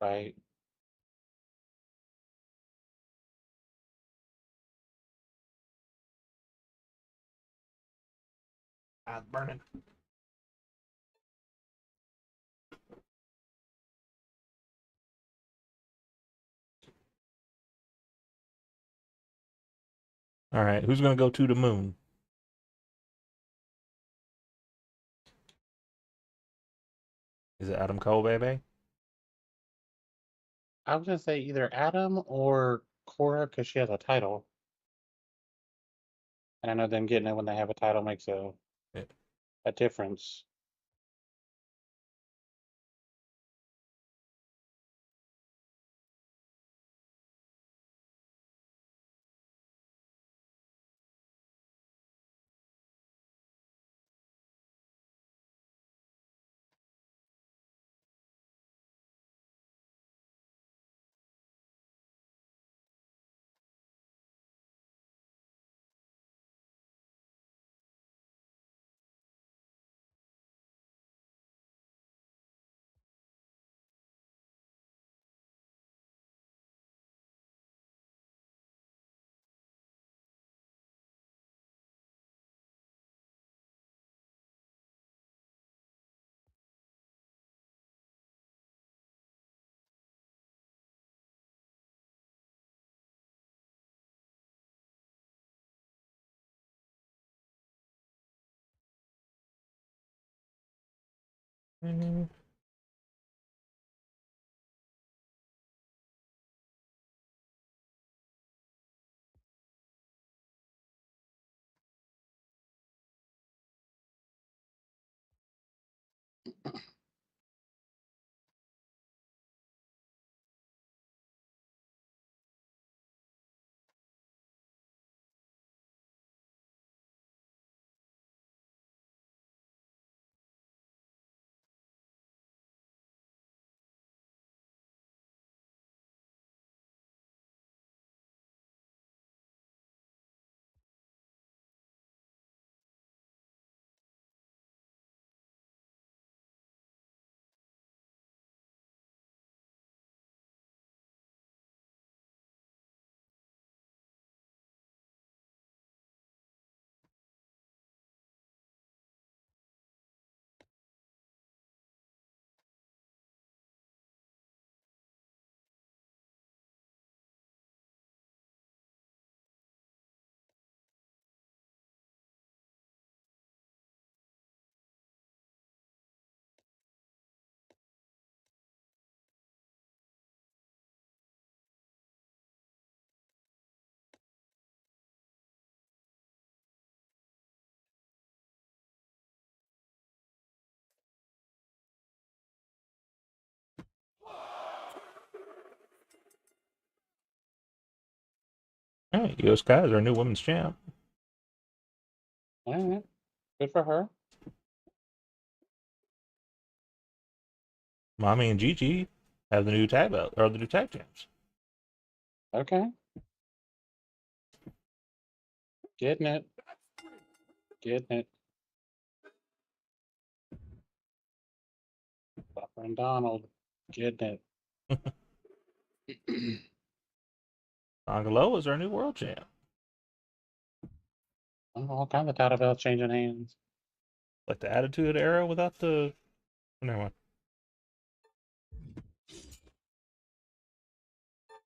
Right. Ah, it's burning. All right, who's going to go to the moon? Is it Adam Cole, baby? I was gonna say either Adam or Cora because she has a title. And I know them getting it when they have a title makes Yeah. a difference. Mhm. All right, Io Sky is our new women's champ. All right. Good for her. Mommy and Gigi have the new tag belt or the new tag champs. Okay. Getting it. Getting it. Papa and Donald. Getting it. Angelo is our new world champ. Oh, all kinds of title belts changing hands. Like the Attitude Era without the. Never mind.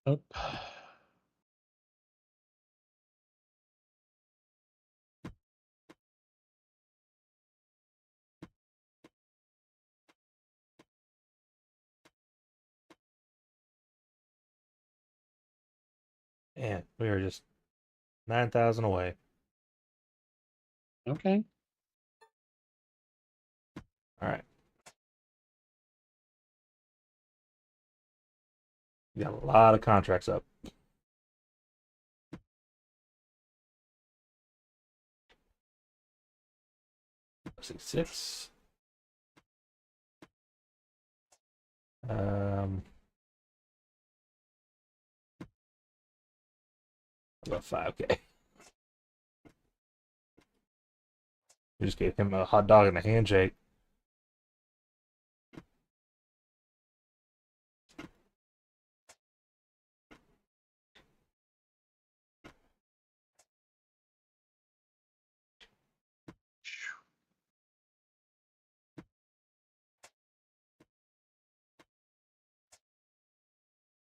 Nope. Man, we are just 9,000 away. Okay. All right. We got a lot of contracts up. Let's see, 6. About 5K. We just gave him a hot dog and a handshake.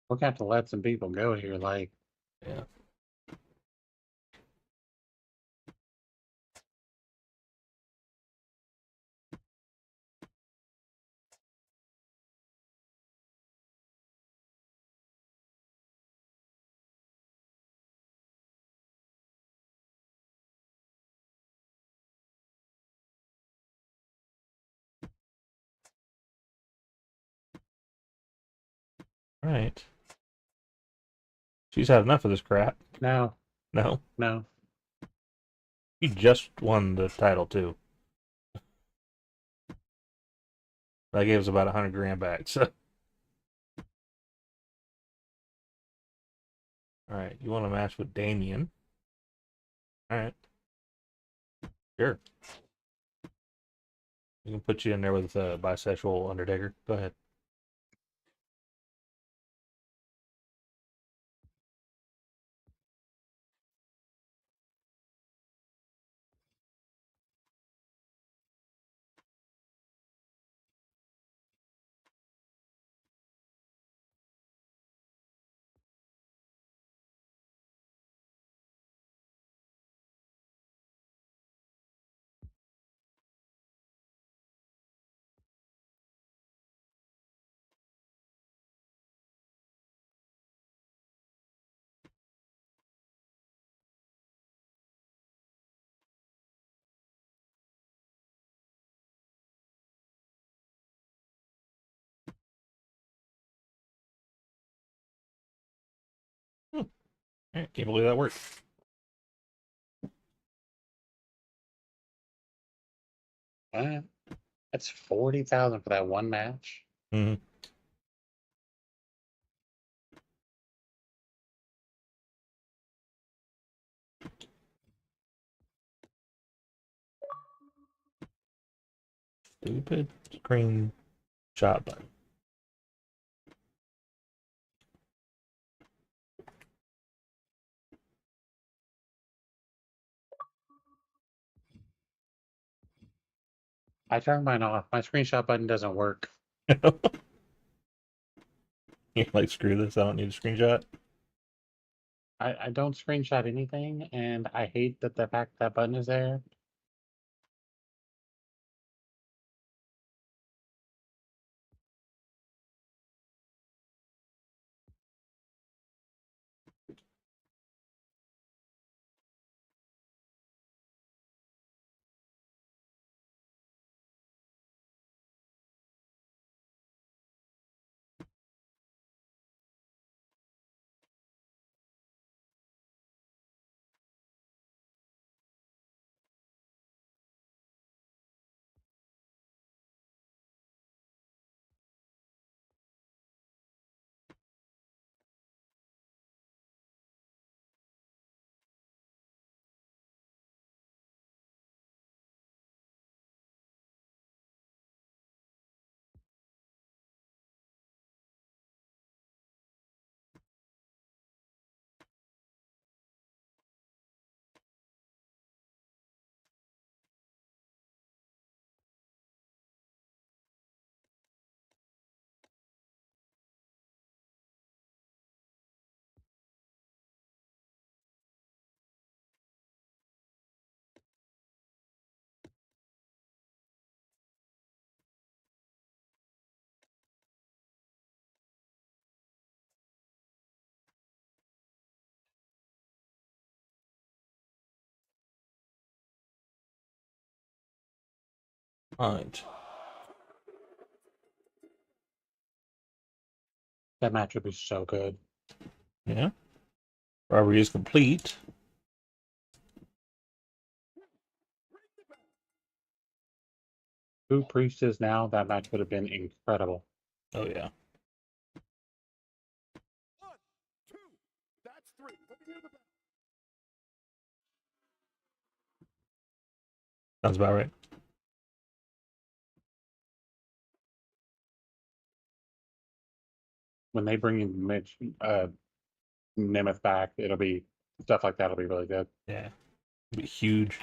We're going to have to let some people go here. Like, Yeah. Right. She's had enough of this crap. No, No. no. You just won the title too. That gave us about 100 grand back. So, all right, you want to match with Damien? All right, sure. We can put you in there with a bisexual Undertaker. Go ahead. All right, can't believe that worked. That's 40,000 for that one match. Mm-hmm. Stupid screenshot button. I turned mine off. My screenshot button doesn't work. You're like, screw this. I don't need a screenshot. I don't screenshot anything, and I hate that the fact that button is there. Right. That match would be so good. Yeah. Robbery is complete. Who Priest is now, that match would have been incredible. Oh, yeah. 1, 2, that's 3. Let me hear the bell. Sounds about right. When they bring in Nemeth back, it'll be stuff like that'll be really good. Yeah. It'll be huge.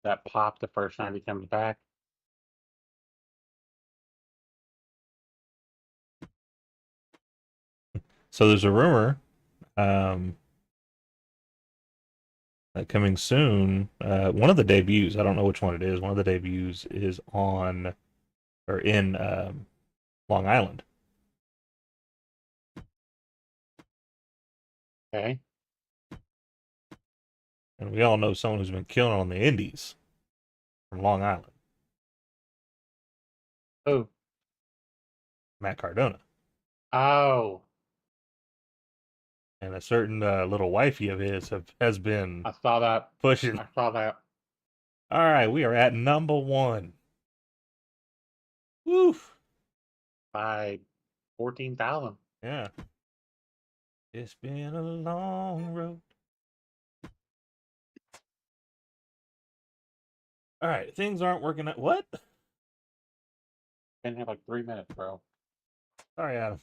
That pop the first time he comes back. So there's a rumor that coming soon, one of the debuts, I don't know which one it is, one of the debuts is on or in Long Island. Okay. And we all know someone who's been killing on the indies from Long Island, Oh. Matt Cardona. Oh. And a certain little wifey of his has been I saw that. pushing. I saw that. All right, we are at number 1. Woof. By 14,000. Yeah. It's been a long road. All right, things aren't working out. What? Didn't have like 3 minutes, bro. Sorry, Adam.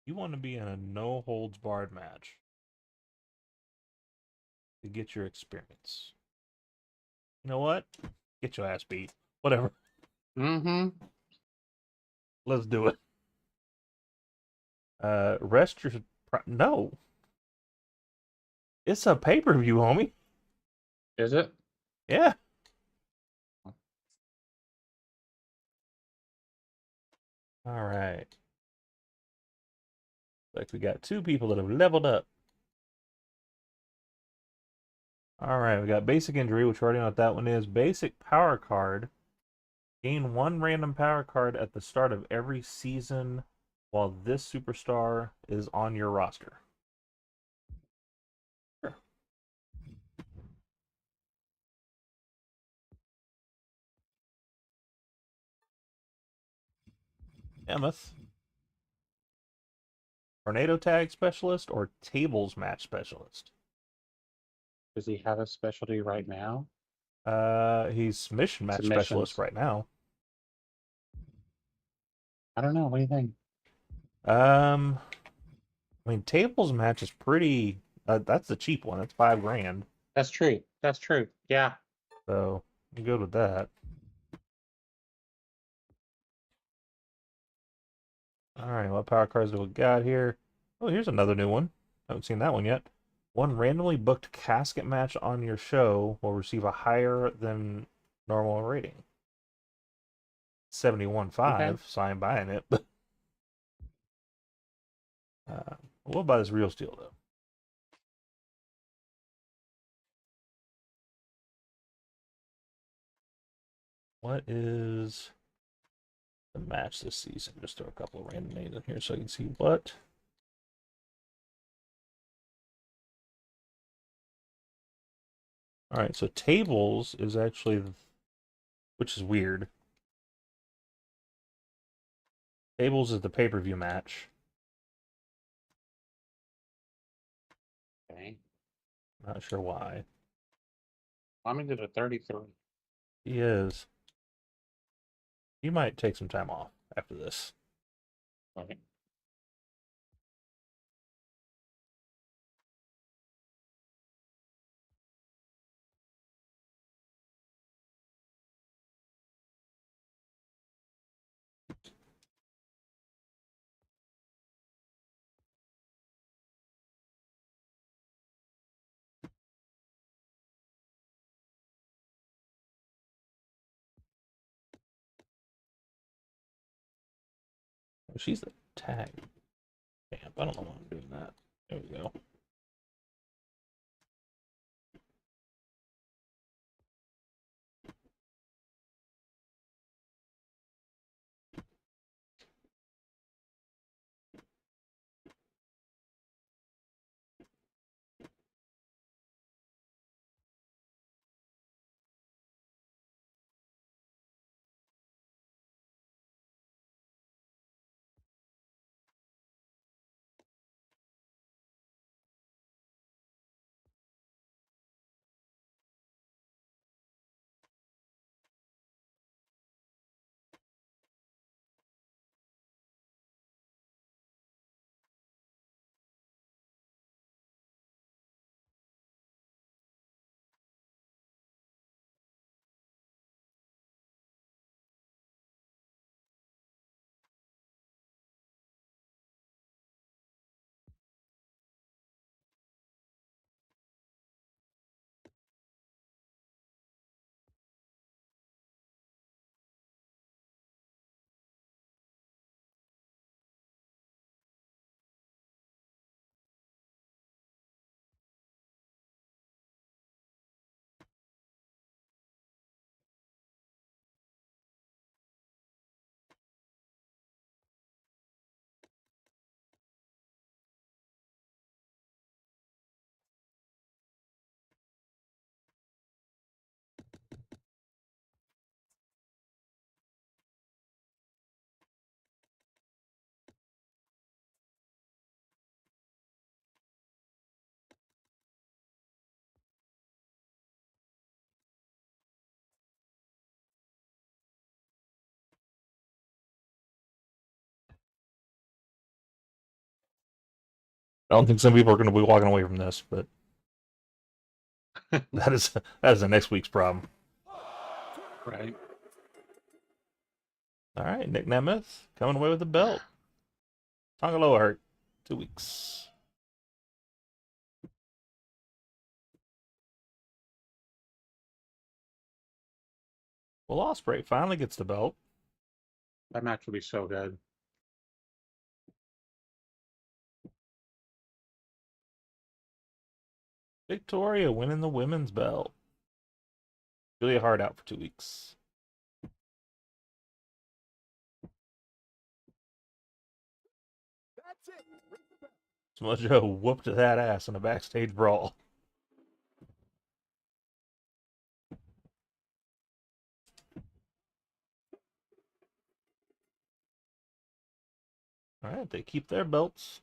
You want to be in a no holds barred match to get your experience. You know what? Get your ass beat. Whatever. Mm-hmm. Let's do it. Rest your... No. It's a pay-per-view, homie. Is it? Yeah. All right. Like we got 2 people that have leveled up. All right, we got basic injury, which we already know what that one is. Basic power card. Gain 1 random power card at the start of every season while this superstar is on your roster. Sure. Emeth. Tornado tag specialist or tables match specialist? Does he have a specialty right now? He's submission match specialist Submissions. right now. I don't know. What do you think? I mean, tables match is pretty. That's the cheap one. That's $5,000. That's true. That's true. Yeah. So I'm good with that. All right, what power cards do we got here? Oh, here's another new one. Haven't seen that one yet. 1 randomly booked casket match on your show will receive a higher than normal rating. 71.5, Okay. so I'm buying it. But we'll buy this real steel though. What is the match this season? Just throw a couple of random names in here so you can see what. All right, so tables is actually, which is weird. Tables is the pay-per-view match. Okay. Not sure why. I'm into the 33. He is. He might take some time off after this. Okay. Oh, she's the tag champ. I don't know why I'm doing that. There we go. I don't think some people are going to be walking away from this, but that is the next week's problem. Right. All right, Nick Nemeth coming away with the belt. Tonga Lower, 2 weeks. Will Ospreay finally gets the belt. That match will be so good. Victoria winning the women's belt. Julia Hart out for 2 weeks. That's it. Ring the bell. Samoa Joe whooped that ass in a backstage brawl. All right, they keep their belts.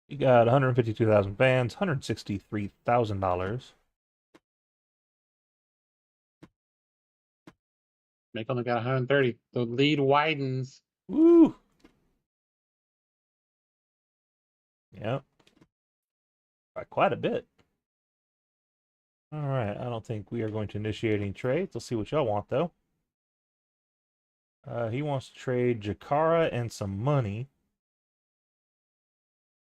You got 152,000 fans, $163,000. Make only got 130. The lead widens. Woo! Yep. By quite a bit. All right, I don't think we are going to initiate any trades. Let's see what y'all want, though. He wants to trade Jakara and some money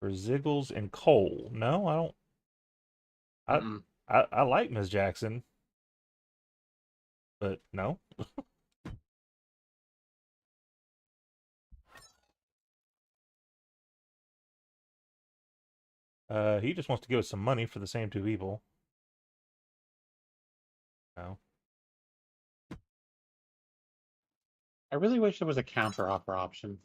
for Ziggles and Cole. No, I don't. I like Ms. Jackson, but no. He just wants to give us some money for the same two people. No. I really wish there was a counter offer option.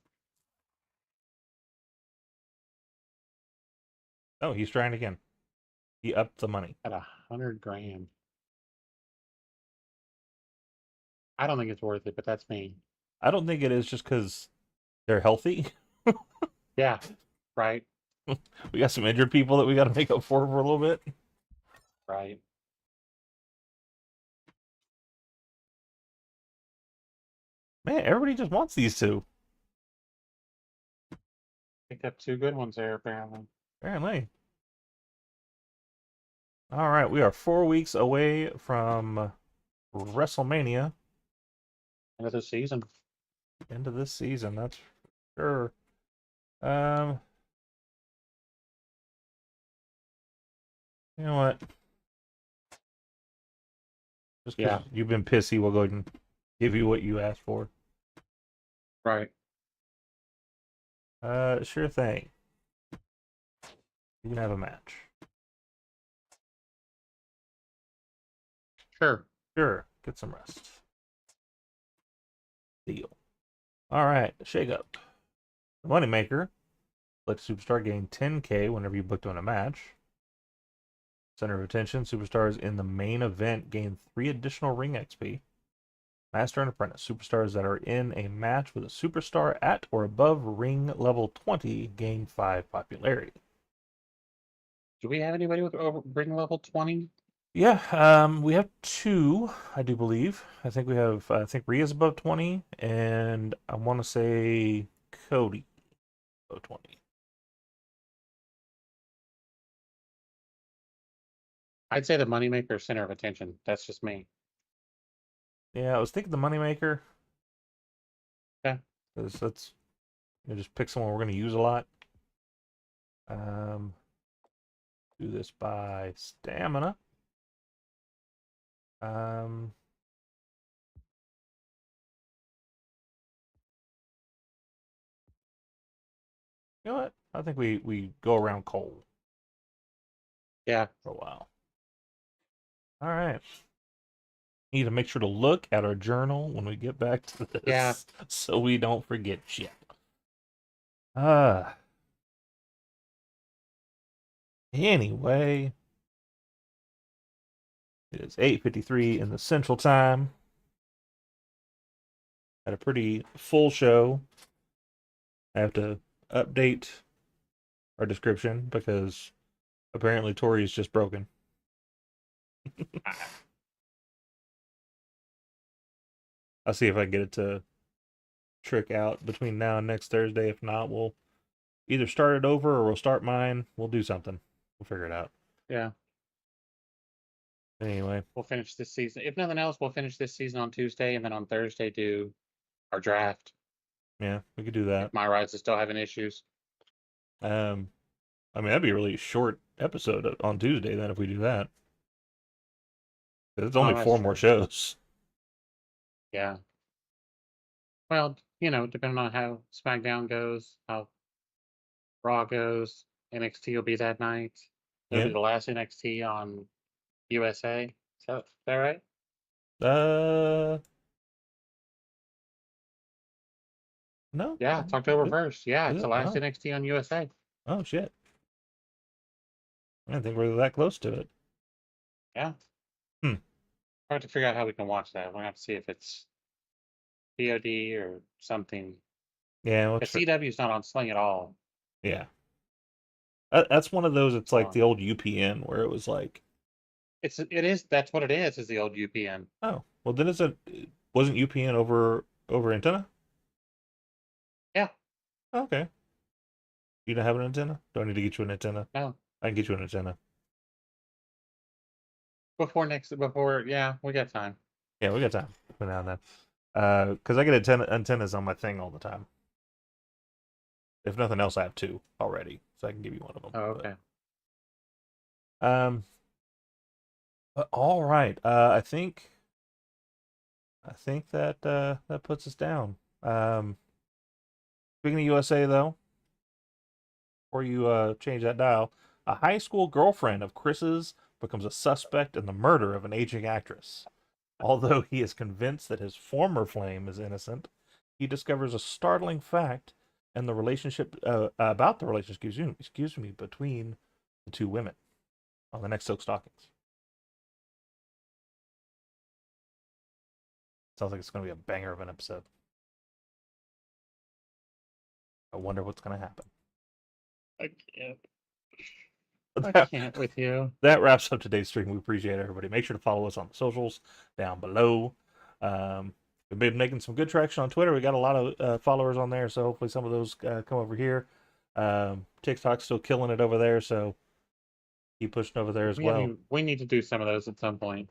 Oh, he's trying again. He upped the money. At 100 grand. I don't think it's worth it, but that's me. I don't think it is just because they're healthy. Yeah, right, We got some injured people that we got to make up for a little bit. right. Man, everybody just wants these two. Picked up two good ones there, apparently. Apparently. All right, we are 4 weeks away from WrestleMania. End of the season. End of this season, that's for sure. You know what? Just because you've been pissy, we'll go ahead and give you what you asked for. Right. Sure thing. You can have a match. Sure. Sure. Get some rest. Deal. All right. Shake up. The Moneymaker. Let Superstar gain 10K whenever you book on a match. Center of Attention. Superstars in the main event gain 3 additional ring XP. Master and Apprentice. Superstars that are in a match with a superstar at or above ring level 20 gain 5 popularity. Do we have anybody with over ring level 20? Yeah, we have 2, I do believe. I think we have, Rhea's above 20, and I want to say Cody above 20. I'd say the Moneymaker center of attention. That's just me. Yeah, I was thinking the Moneymaker. Yeah. Because that's, just pick someone we're going to use a lot. Do this by stamina. You know what? I think we go around Cole. Yeah. For a while. All right. Need to make sure to look at our journal when we get back to this. Yeah. So we don't forget shit. Anyway. It is 8:53 in the Central Time. Had a pretty full show. I have to update our description because apparently Tori is just broken. I'll see if I can get it to trick out between now and next Thursday. If not, we'll either start it over or we'll start mine. We'll do something. We'll figure it out. Yeah, Anyway, we'll finish this season. If nothing else, we'll finish this season on Tuesday, and then on Thursday do our draft. yeah, we could do that. If MyRise is still having issues. I mean, that'd be a really short episode on Tuesday then if we do that. 'Cause it's only that's 4 more true. shows. Yeah. Well, depending on how SmackDown goes, how Raw goes, NXT will be that night. It'll Yeah. be the last NXT on USA. Is that right? No. Yeah, it's October 1st. Yeah, Is it's it? the last Wow. NXT on USA. Oh shit. I didn't think we were that close to it. Yeah. Hmm. I have to figure out how we can watch that. We're gonna have to see if it's VOD or something. Yeah, The CW is not on Sling at all. yeah. That's one of those. It's like Oh. the old UPN where it was like, It is. That's what it is the old UPN. oh, well then wasn't UPN over antenna? Yeah. Okay. You don't have an antenna? Do I need to get you an antenna? No. I can get you an antenna. Before, yeah, we got time. Yeah, we got time between now and then. Because I get antennas on my thing all the time. If nothing else, I have 2 already, so I can give you one of them. Oh, okay. But all right. I think that that puts us down. Speaking of USA, though, before you change that dial, a high school girlfriend of Chris's becomes a suspect in the murder of an aging actress. Although he is convinced that his former flame is innocent, he discovers a startling fact and the relationship about the relationship, excuse me, between the 2 women on the next Silk Stockings. Sounds like it's going to be a banger of an episode. I wonder what's going to happen. I can't. But I can't with you. that wraps up today's stream. We appreciate everybody. Make sure to follow us on the socials down below. We've been making some good traction on Twitter. We got a lot of followers on there, so hopefully some of those come over here. TikTok's still killing it over there, so keep pushing over there as well. We need to do some of those at some point.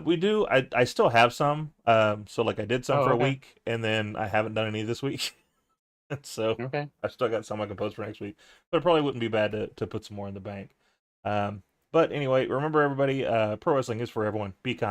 We do. I still have some. So like I did some for a okay. week, and then I haven't done any this week. So Okay. I still got some I can post for next week, but it probably wouldn't be bad to put some more in the bank. But anyway, remember everybody, pro wrestling is for everyone. Be kind.